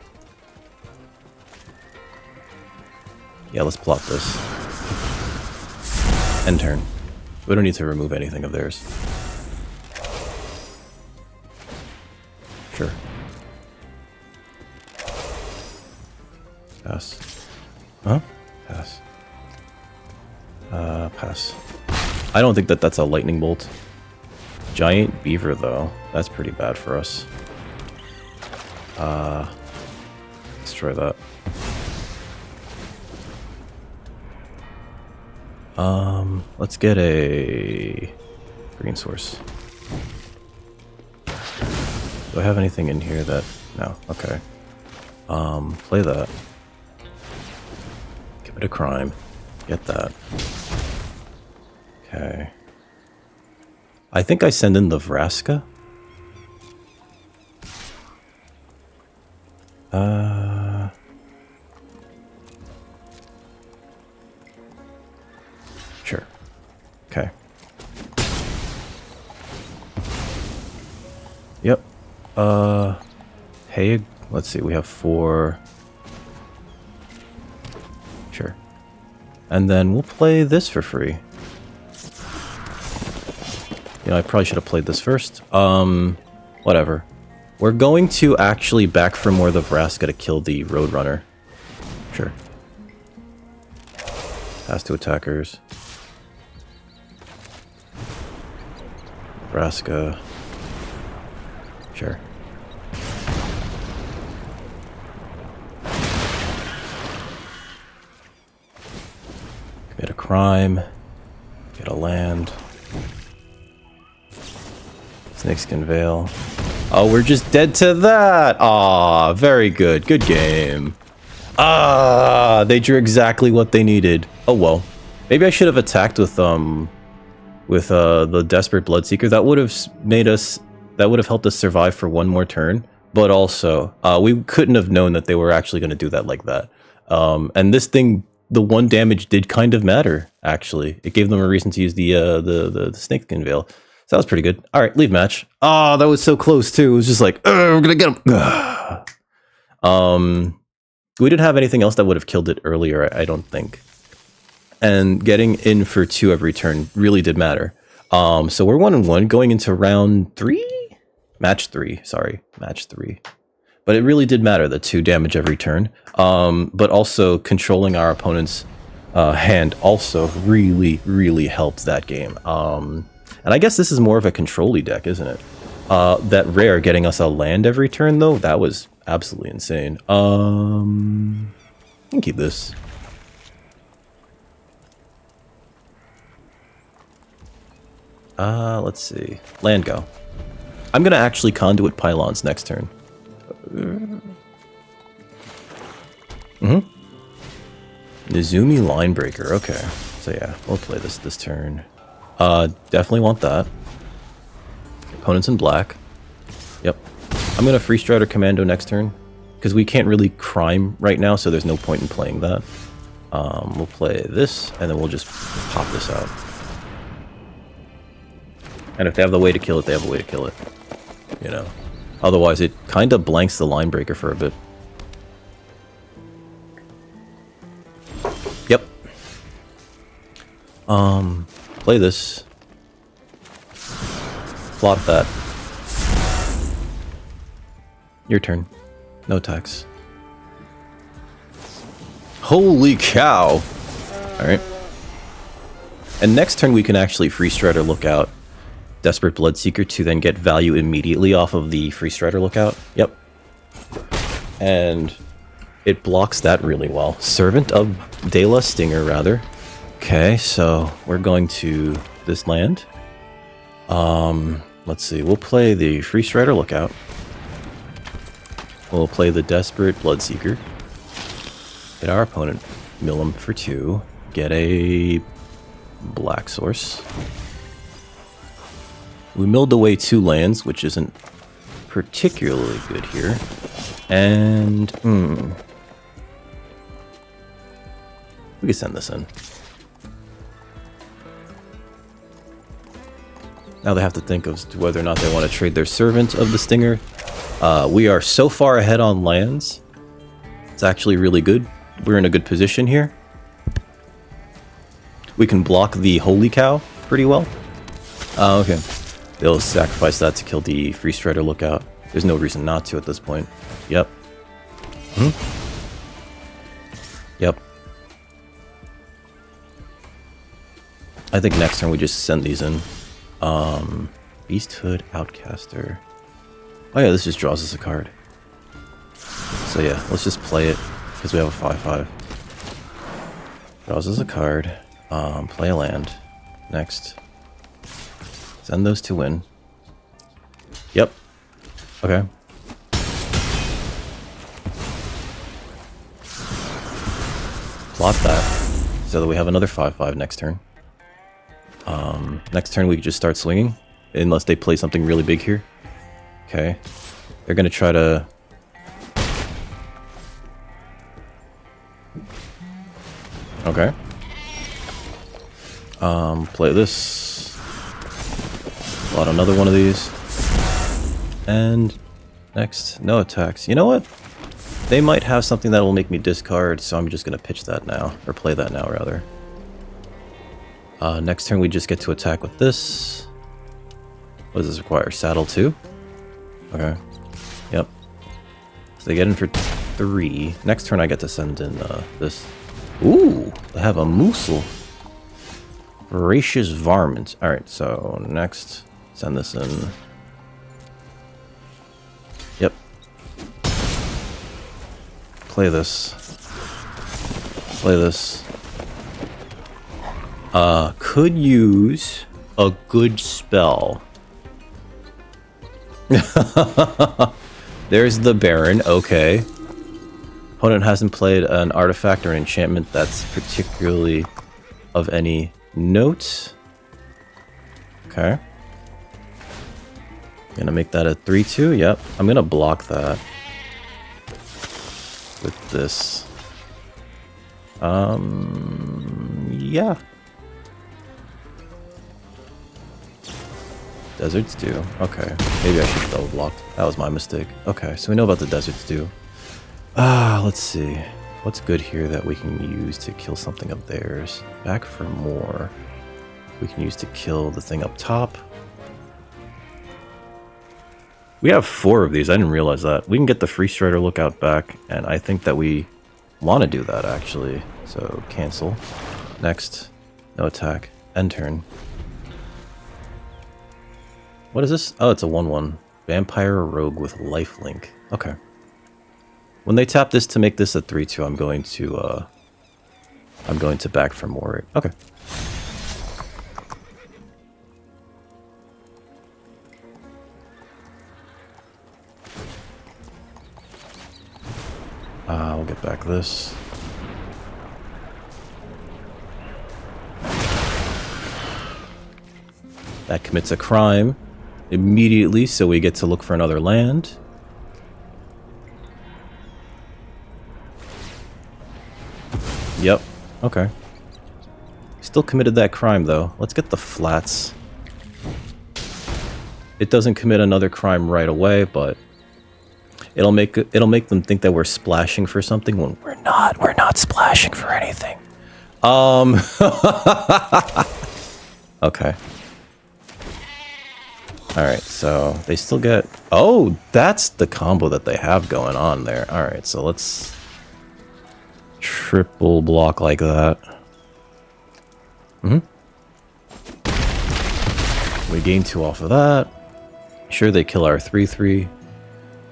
Yeah, let's plot this. End turn. We don't need to remove anything of theirs. Sure. Pass. Huh? Pass. Pass. I don't think that that's a lightning bolt. Giant beaver, though. That's pretty bad for us. Destroy that. Let's get a green source. Do I have anything in here that... No, okay. Play that. Give it a crime. Get that. Okay. I think I send in the Vraska. Sure. Okay. Yep. Hey, let's see, we have 4. Sure. And then we'll play this for free. You know, I probably should have played this first. Whatever. We're going to actually back for more the Vraska to kill the Roadrunner. Sure. Pass to attackers. Vraska. Sure. Commit a crime. Get a land. Snakeskin Veil. Oh, we're just dead to that! Aw, very good. Good game. Ah, they drew exactly what they needed. Oh well. Maybe I should have attacked with the Desperate Bloodseeker. That would have made us... That would have helped us survive for one more turn. But also, we couldn't have known that they were actually going to do that like that. And this thing, the 1 damage did kind of matter, actually. It gave them a reason to use the Snakeskin Veil. So that was pretty good. All right, leave match. Oh, that was so close, too. It was just like, we're going to get him. We didn't have anything else that would have killed it earlier, I don't think. And getting in for 2 every turn really did matter. So we're 1-1 going into round 3? Match 3, sorry. Match 3. But it really did matter, the 2 damage every turn. But also controlling our opponent's hand also really, really helped that game. And I guess this is more of a control-y deck, isn't it? That rare getting us a land every turn, though, that was absolutely insane. I can keep this. Let's see. Land go. I'm gonna actually conduit pylons next turn. Nizumi Linebreaker, okay. So yeah, we'll play this turn. Definitely want that. Opponents in black. Yep. I'm gonna Free Strider Commando next turn. Because we can't really crime right now, so there's no point in playing that. We'll play this, and then we'll just pop this out. And if they have the way to kill it, they have a way to kill it. You know. Otherwise, it kind of blanks the line breaker for a bit. Yep. Play this. Plot that. Your turn. No attacks. Holy cow! Alright. And next turn we can actually Free Strider Lookout Desperate Bloodseeker to then get value immediately off of the Free Strider Lookout. Yep. And it blocks that really well. Servant of Dela Stinger, rather. Okay, so we're going to this land. Let's see. We'll play the Free Strider Lookout. We'll play the Desperate Bloodseeker. Get our opponent mill him for 2. Get a black source. We milled away 2 lands, which isn't particularly good here. And, we can send this in. Now they have to think of whether or not they want to trade their Servant of the Stinger. We are so far ahead on lands. It's actually really good. We're in a good position here. We can block the Holy Cow pretty well. Okay. They'll sacrifice that to kill the Free Strider Lookout. There's no reason not to at this point. Yep. Yep. I think next turn we just send these in. Beasthood Outcaster. Oh yeah, this just draws us a card. So yeah, let's just play it, because we have a 5/5. Draws us a card. Play a land. Next. Send those 2 in. Yep. Okay. Plot that, so that we have another 5/5 next turn. Next turn we just start swinging, unless they play something really big here. Okay. They're gonna try to... Okay. Play this. Plot another one of these. And next, no attacks. You know what? They might have something that will make me discard, so I'm just gonna pitch that now. Or play that now, rather. Next turn we just get to attack with this. What does this require? Saddle 2? Okay. Yep. So they get in for 3. Next turn I get to send in this. Ooh! They have a Moosel. Voracious Varmint. Alright, so next, send this in. Yep. Play this. Play this. Could use a good spell. There's the Baron, okay. Opponent hasn't played an artifact or an enchantment that's particularly of any note. Okay. Gonna make that a 3/2, yep. I'm gonna block that with this. Yeah. Deserts do. Okay. Maybe I should have double blocked. That was my mistake. Okay, so we know about the Deserts do. Let's see. What's good here that we can use to kill something of theirs? Back for more. We can use to kill the thing up top. We have 4 of these. I didn't realize that. We can get the Free Strider Lookout back, and I think that we want to do that, actually. So, cancel. Next. No attack. End turn. What is this? Oh, it's a 1/1. Vampire Rogue with lifelink. Okay. When they tap this to make this a 3/2, I'm going to back for more. Okay. I'll get back this. That commits a crime immediately, so we get to look for another land. Yep. Okay. Still committed that crime, though. Let's get the flats. It doesn't commit another crime right away, but it'll make them think that we're splashing for something when we're not. We're not splashing for anything. Okay. Alright, so they still get... Oh, that's the combo that they have going on there. Alright, so let's triple block like that. We gain 2 off of that. Sure, they kill our 3/3,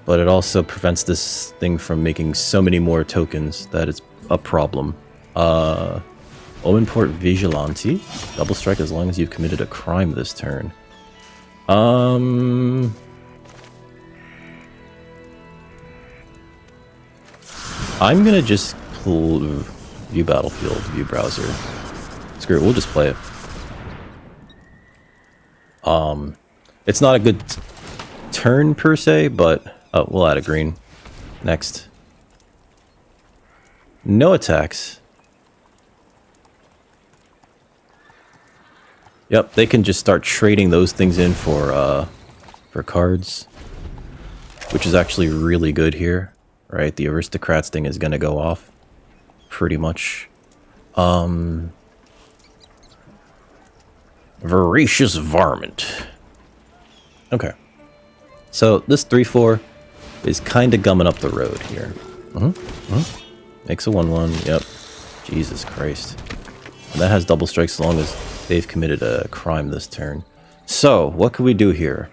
but it also prevents this thing from making so many more tokens that it's a problem. Import Vigilante. Double strike as long as you've committed a crime this turn. I'm gonna just pull view battlefield, view browser. Screw it, we'll just play it. It's not a good turn per se, but oh, we'll add a green. Next. No attacks. Yep, they can just start trading those things in for cards, which is actually really good here, right? The aristocrats thing is gonna go off, pretty much. Voracious varmint. Okay, so this 3/4 is kind of gumming up the road here. Makes a 1/1. Yep. Jesus Christ. And that has double strikes as long as they've committed a crime this turn. So, what can we do here?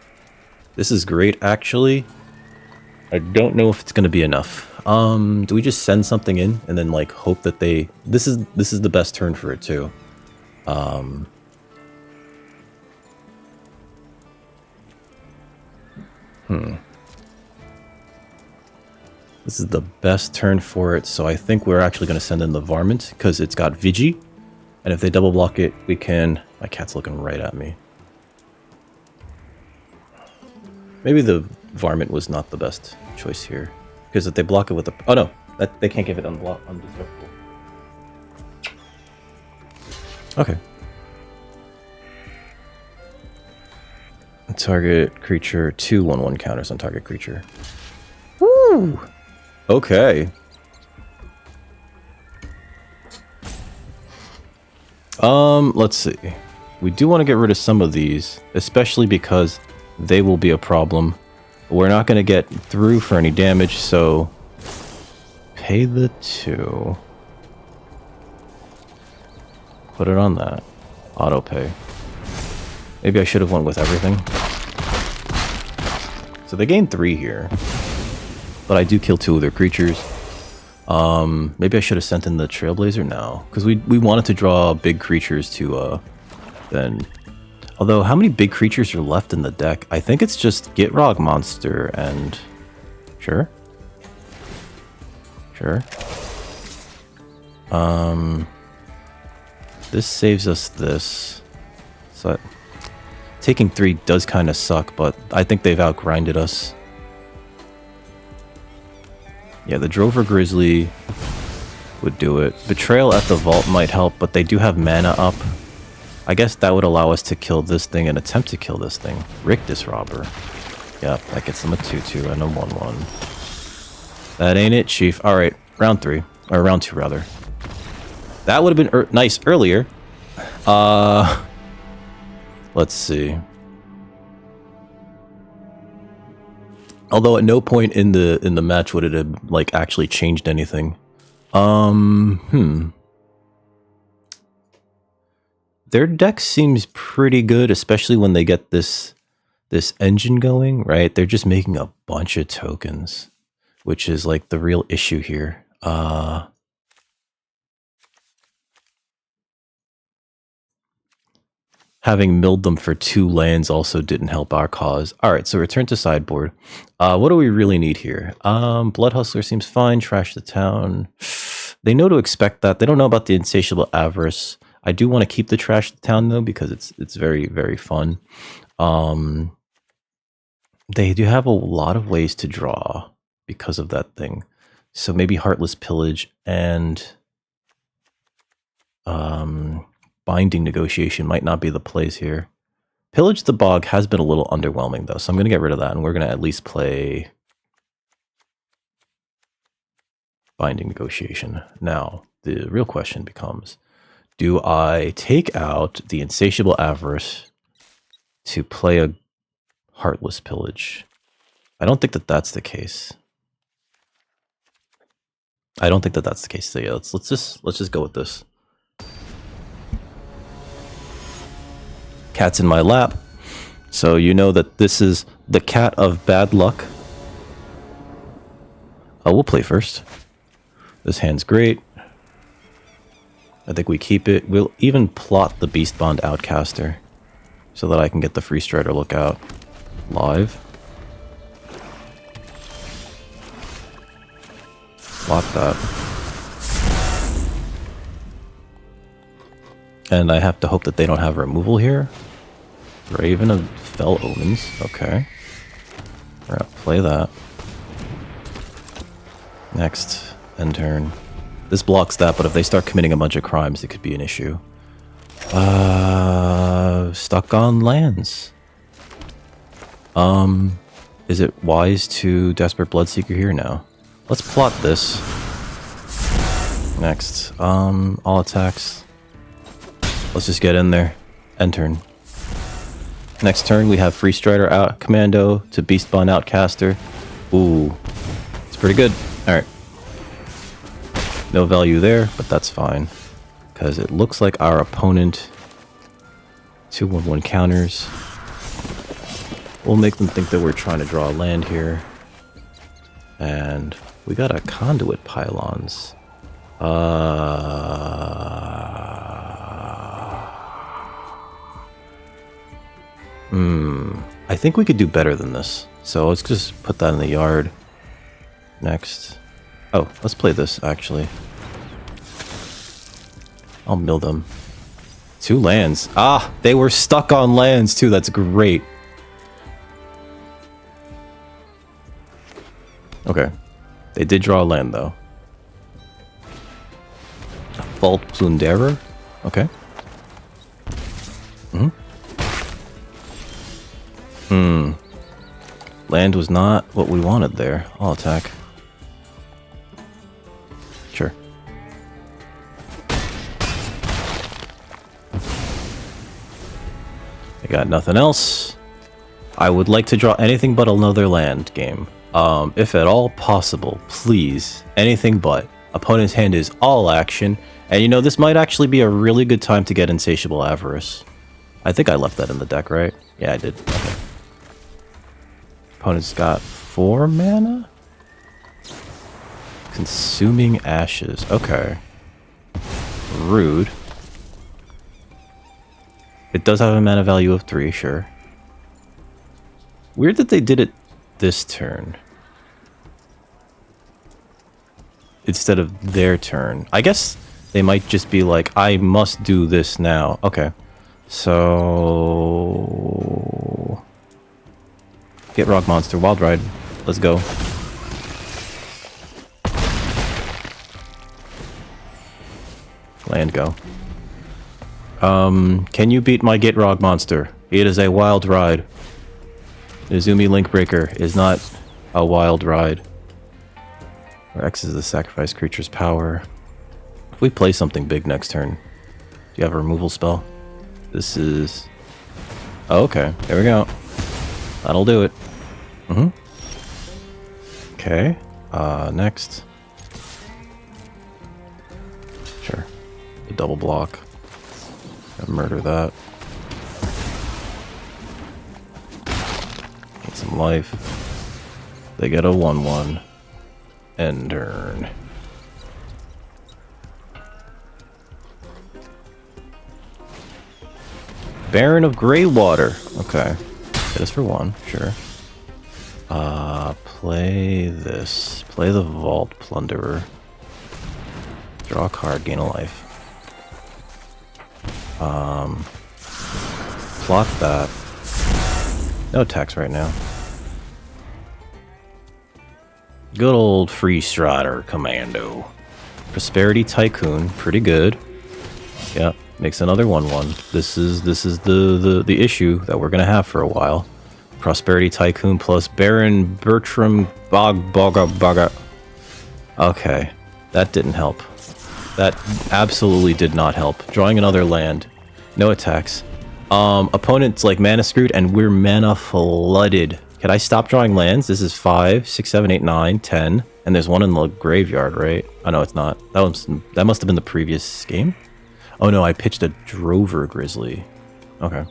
This is great, actually. I don't know if it's going to be enough. Do we just send something in and then, like, hope that they... This is the best turn for it, too. This is the best turn for it, so I think we're actually going to send in the Varmint, because it's got Vigi. And if they double block it, we can... My cat's looking right at me. Maybe the Varmint was not the best choice here. Because if they block it with the... Oh no! They can't give it undestructible. Okay. Target creature, 2/1/1 counters on target creature. Woo! Okay. Let's see. We do want to get rid of some of these, especially because they will be a problem. We're not going to get through for any damage, so pay the 2. Put it on that. Auto pay. Maybe I should have went with everything. So they gain 3 here. But I do kill 2 of their creatures. Maybe I should have sent in the Trailblazer now. Because we wanted to draw big creatures to, then... Although, how many big creatures are left in the deck? I think it's just Gitrog Monster and... Sure. Sure. This saves us this. So... Taking 3 does kind of suck, but I think they've outgrinded us. Yeah, the Drover Grizzly would do it. Betrayal at the Vault might help, but they do have mana up. I guess that would allow us to kill this thing and attempt to kill this thing. Rictus Robber. Yep, that gets them a 2/2 and a 1/1. That ain't it, Chief. Alright, round 3. Or round 2, rather. That would have been nice earlier. Let's see. Although at no point in the match would it have like actually changed anything. Their deck seems pretty good, especially when they get this engine going, right? They're just making a bunch of tokens, which is like the real issue here. Having milled them for 2 lands also didn't help our cause. Alright, so return to sideboard. What do we really need here? Blood Hustler seems fine. Trash the town. They know to expect that. They don't know about the Insatiable Avarice. I do want to keep the Trash the town, though, because it's very, very fun. They do have a lot of ways to draw because of that thing. So maybe Heartless Pillage and... Binding Negotiation might not be the plays here. Pillage the Bog has been a little underwhelming, though, so I'm going to get rid of that, and we're going to at least play Binding Negotiation. Now, the real question becomes, do I take out the Insatiable Avarice to play a Heartless Pillage? I don't think that that's the case. I don't think that that's the case. So yeah, let's just go with this. Cat's in my lap. So you know that this is the cat of bad luck. We'll play first. This hand's great. I think we keep it. We'll even plot the Beast Bond Outcaster so that I can get the Free Strider Lookout live. Lock that. And I have to hope that they don't have removal here. Raven of Fell Omens. Okay. We're gonna play that. Next. End turn. This blocks that, but if they start committing a bunch of crimes, it could be an issue. Stuck on lands. Is it wise to Desperate Bloodseeker here? No. Let's plot this. Next. All attacks. Let's just get in there. End turn. Next turn, we have Free Strider out Commando to Beast Bond Outcaster. Ooh. It's pretty good. Alright. No value there, but that's fine. Because it looks like our opponent 2/1/1 counters. We'll make them think that we're trying to draw a land here. And we got a Conduit Pylons. I think we could do better than this. So let's just put that in the yard. Next. Oh, let's play this, actually. I'll mill them. 2 lands. Ah, they were stuck on lands, too. That's great. Okay. They did draw a land, though. Vault Plunderer? Okay. Land was not what we wanted there. I'll attack. Sure. I got nothing else. I would like to draw anything but another land game. If at all possible, please. Anything but. Opponent's hand is all action. And you know, this might actually be a really good time to get Insatiable Avarice. I think I left that in the deck, right? Yeah, I did. Okay. Opponent's got 4 mana? Consuming Ashes. Okay. Rude. It does have a mana value of 3, sure. Weird that they did it this turn instead of their turn. I guess they might just be like, I must do this now. Okay. So... Get Rock Monster, Wild Ride. Let's go. Land go. Can you beat my Get Rog Monster? It is a wild ride. Izumi Linkbreaker is not a wild ride. Where X is the sacrifice creature's power. If we play something big next turn, do you have a removal spell? This is... Oh, okay, there we go. That'll do it. Okay, next. Sure. The double block. Gotta murder that. Get some life. They get a 1/1. End turn. Baron of Greywater. Okay. Hit us for 1, sure. Play this. Play the Vault Plunderer. Draw a card, gain a life. Plot that. No attacks right now. Good old Free Strider Commando. Prosperity Tycoon, pretty good. Yep. Makes another 1/1. This is the issue that we're gonna have for a while. Prosperity Tycoon plus Baron Bertram Baga. Okay, that didn't help. That absolutely did not help. Drawing another land, no attacks. Opponent's like mana screwed, and we're mana flooded. Can I stop drawing lands? This is 5, 6, 7, 8, 9, 10, and there's one in the graveyard, right? Oh no, it's not. That must have been the previous game. Oh no, I pitched a Drover Grizzly. Okay.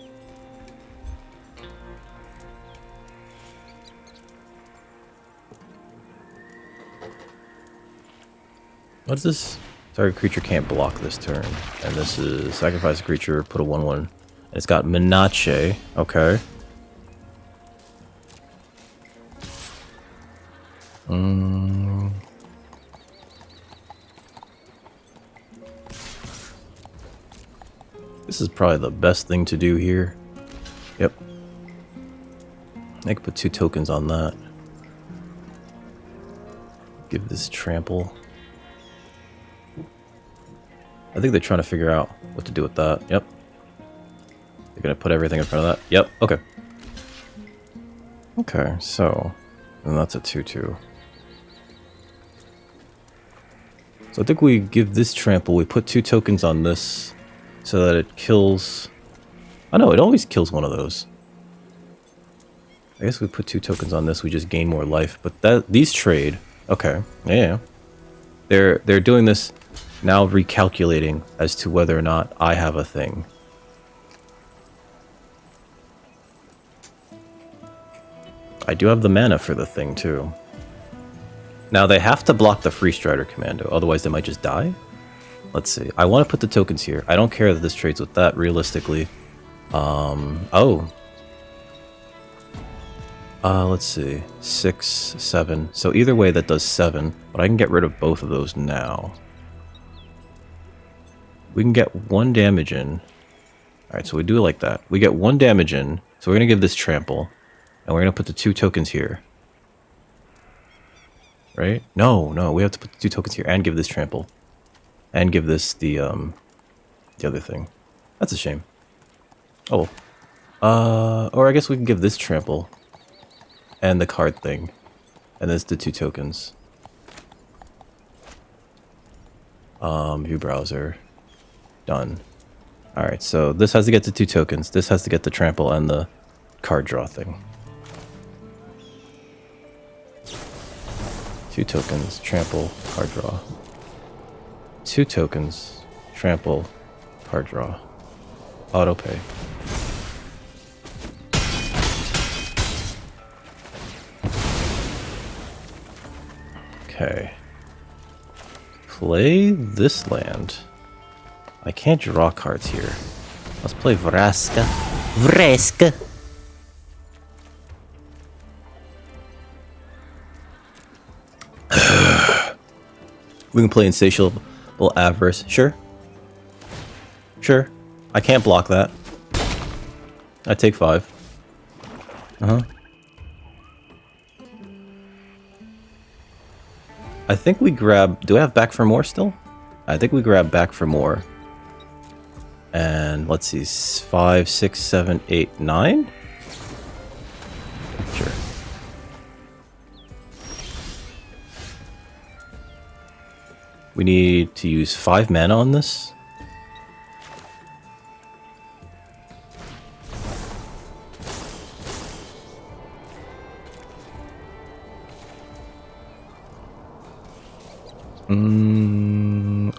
What is this? Target creature can't block this turn. And this is sacrifice a creature, put a 1/1. And it's got Menace. Okay. This is probably the best thing to do here. Yep. I could put 2 tokens on that. Give this trample. I think they're trying to figure out what to do with that. Yep. They're gonna put everything in front of that. Yep. Okay. Okay, so... and that's a 2/2. So I think we give this trample, we put 2 tokens on this so that it kills... oh no, it always kills one of those. I guess we put 2 tokens on this, we just gain more life. But these trade. Okay, yeah. They're doing this now, recalculating as to whether or not I have a thing. I do have the mana for the thing too. Now they have to block the Free Strider Commando, otherwise they might just die. Let's see. I want to put the tokens here. I don't care that this trades with that, realistically. Let's see. 6, 7. So either way, that does 7. But I can get rid of both of those now. We can get 1 damage in. Alright, so we do it like that. We get 1 damage in. So we're going to give this trample. And we're going to put the 2 tokens here. Right? No, we have to put the 2 tokens here and give this trample. And give this the other thing. That's a shame. Oh. Or I guess we can give this trample. And the card thing. And this the 2 tokens. View browser. Done. Alright, so this has to get the 2 tokens. This has to get the trample and the card draw thing. 2 tokens, trample, card draw. 2 tokens, trample, card draw. Auto pay. Okay. Play this land. I can't draw cards here. Let's play Vraska. Vraska! We can play Insatiable Avarice. Sure. Sure. I can't block that. I take 5. I think we grab... do I have back for more still? I think we grab back for more. And let's see. 5, 6, 7, 8, 9? Sure. We need to use 5 mana on this.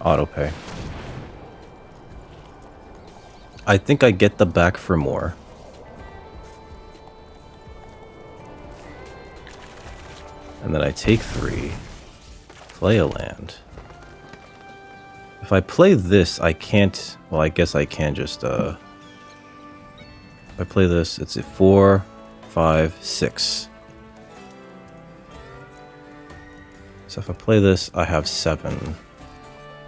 Auto pay. I think I get the back for more. And then I take 3. Play a land. If I play this, I can't... well, I guess I can just, if I play this, it's a 4, 5, 6. So if I play this, I have 7.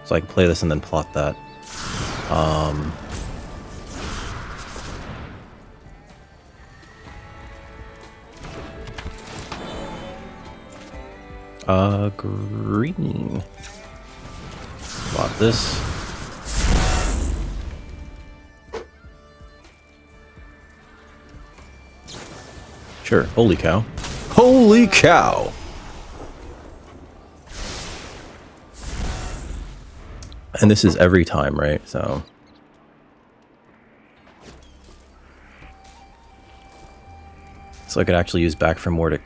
So I can play this and then plot that. Green. Plot this. Sure. Holy cow. Holy cow! And this is every time, right? So... So I could actually use back for more to...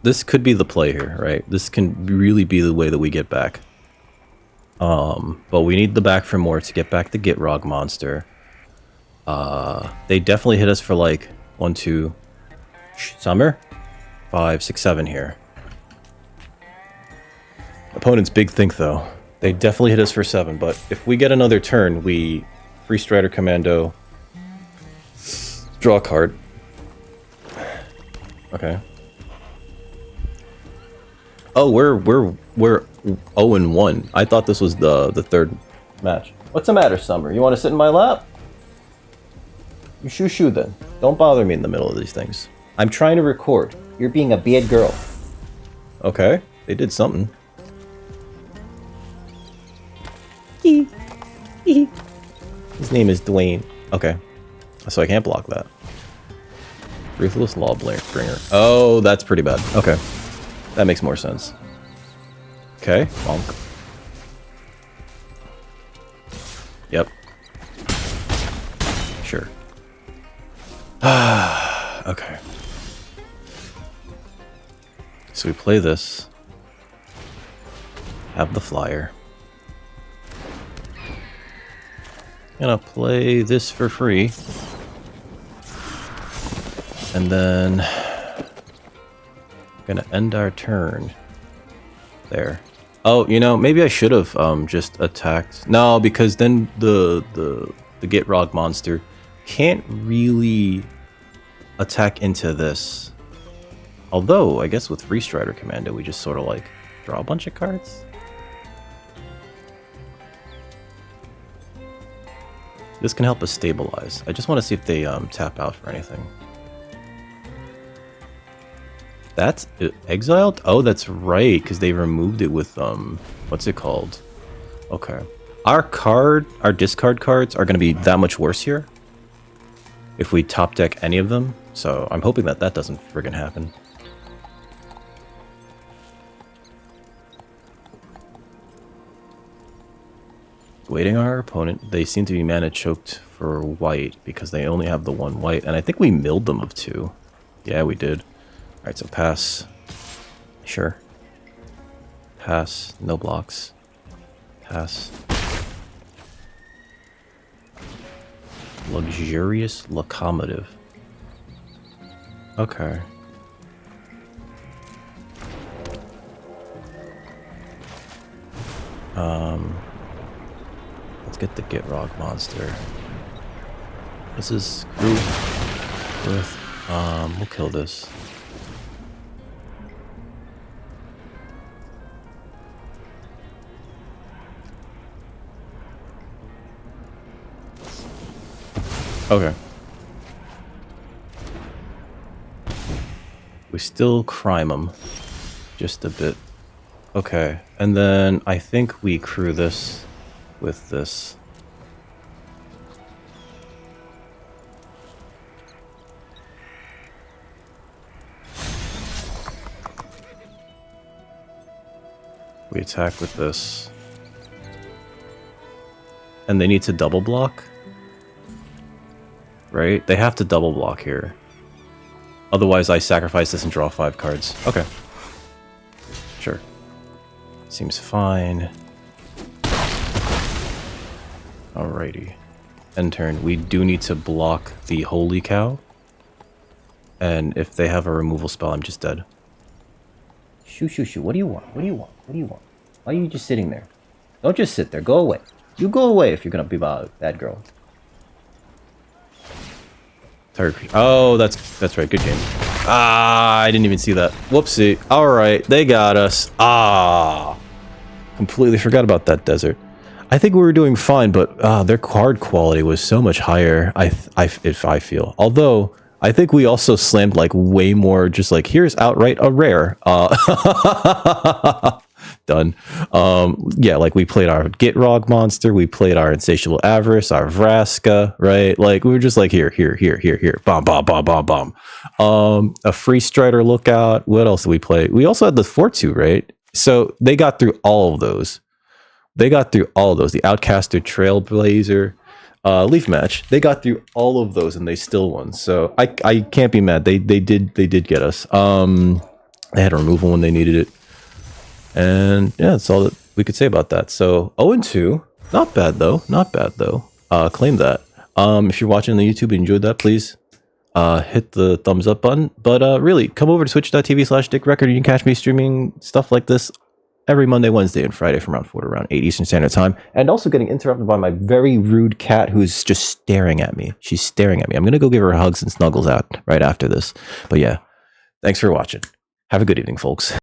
This could be the play here, right? This can really be the way that we get back. But we need the back for more to get back the Gitrog monster. They definitely hit us for like 1, 2... Summer? 5, 6, 7 here. Opponent's big think though. They definitely hit us for 7, but if we get another turn, we Free Strider Commando, draw a card. Okay. Oh, we're 0-1. I thought this was the third match. What's the matter, Summer? You want to sit in my lap? You shoo then. Don't bother me in the middle of these things. I'm trying to record. You're being a bad girl. Okay, they did something. His name is Dwayne. Okay, so I can't block that. Ruthless Lawbringer. Oh, that's pretty bad. Okay, that makes more sense. Okay, bonk. Yep. Sure. Okay. So we play this. Have the flyer. Gonna play this for free. And then gonna end our turn there. Oh, you know, maybe I should have just attacked. No, because then the Gitrog monster can't really attack into this. Although, I guess with Free Strider Commando, we just sort of like draw a bunch of cards. This can help us stabilize. I just want to see if they tap out for anything. That's exiled? Oh, that's right, because they removed it with what's it called? Okay. Our discard cards are going to be that much worse here if we top deck any of them. So I'm hoping that that doesn't friggin' happen. Waiting our opponent. They seem to be mana choked for white because they only have the one white, and I think we milled them of 2. Yeah, we did. Alright, so pass. Sure. Pass. No blocks. Pass. Luxurious locomotive. Okay. Let's get the Gitrog monster. This is screw with we'll kill this. Okay. We still crime them just a bit. Okay, and then I think we crew this with this. We attack with this. And they need to double block? Right? They have to double block here. Otherwise, I sacrifice this and draw 5 cards. Okay. Sure. Seems fine. Alrighty. End turn. We do need to block the Holy Cow. And if they have a removal spell, I'm just dead. Shoo, shoo, shoo. What do you want? What do you want? What do you want? Why are you just sitting there? Don't just sit there. Go away. You go away if you're gonna be that girl. Oh, that's right. Good game. Ah, I didn't even see that. Whoopsie. Alright, they got us. Ah. Completely forgot about that desert. I think we were doing fine, but their card quality was so much higher, if I feel. Although, I think we also slammed like way more, just like, here's outright a rare. done. Yeah, like we played our Gitrog monster, we played our Insatiable Avarice, our Vraska, right? Like we were just like here, bomb, bomb, bomb, bomb, bomb. A Free Strider Lookout. What else did we play? We also had the Fortu, right? So they got through all of those. The Outcaster, Trailblazer, Leaf Match. They got through all of those and they still won. So I can't be mad. They did get us. They had a removal when they needed it. And yeah, that's all that we could say about that. So 0-2, not bad though. Claim that. If you're watching on the YouTube and enjoyed that, please hit the thumbs up button. But really, come over to twitch.tv/dickrecord. You can catch me streaming stuff like this every Monday, Wednesday, and Friday from around 4 to around 8 Eastern Standard Time. And also getting interrupted by my very rude cat who's just staring at me. She's staring at me. I'm going to go give her hugs and snuggles out right after this. But yeah, thanks for watching. Have a good evening, folks.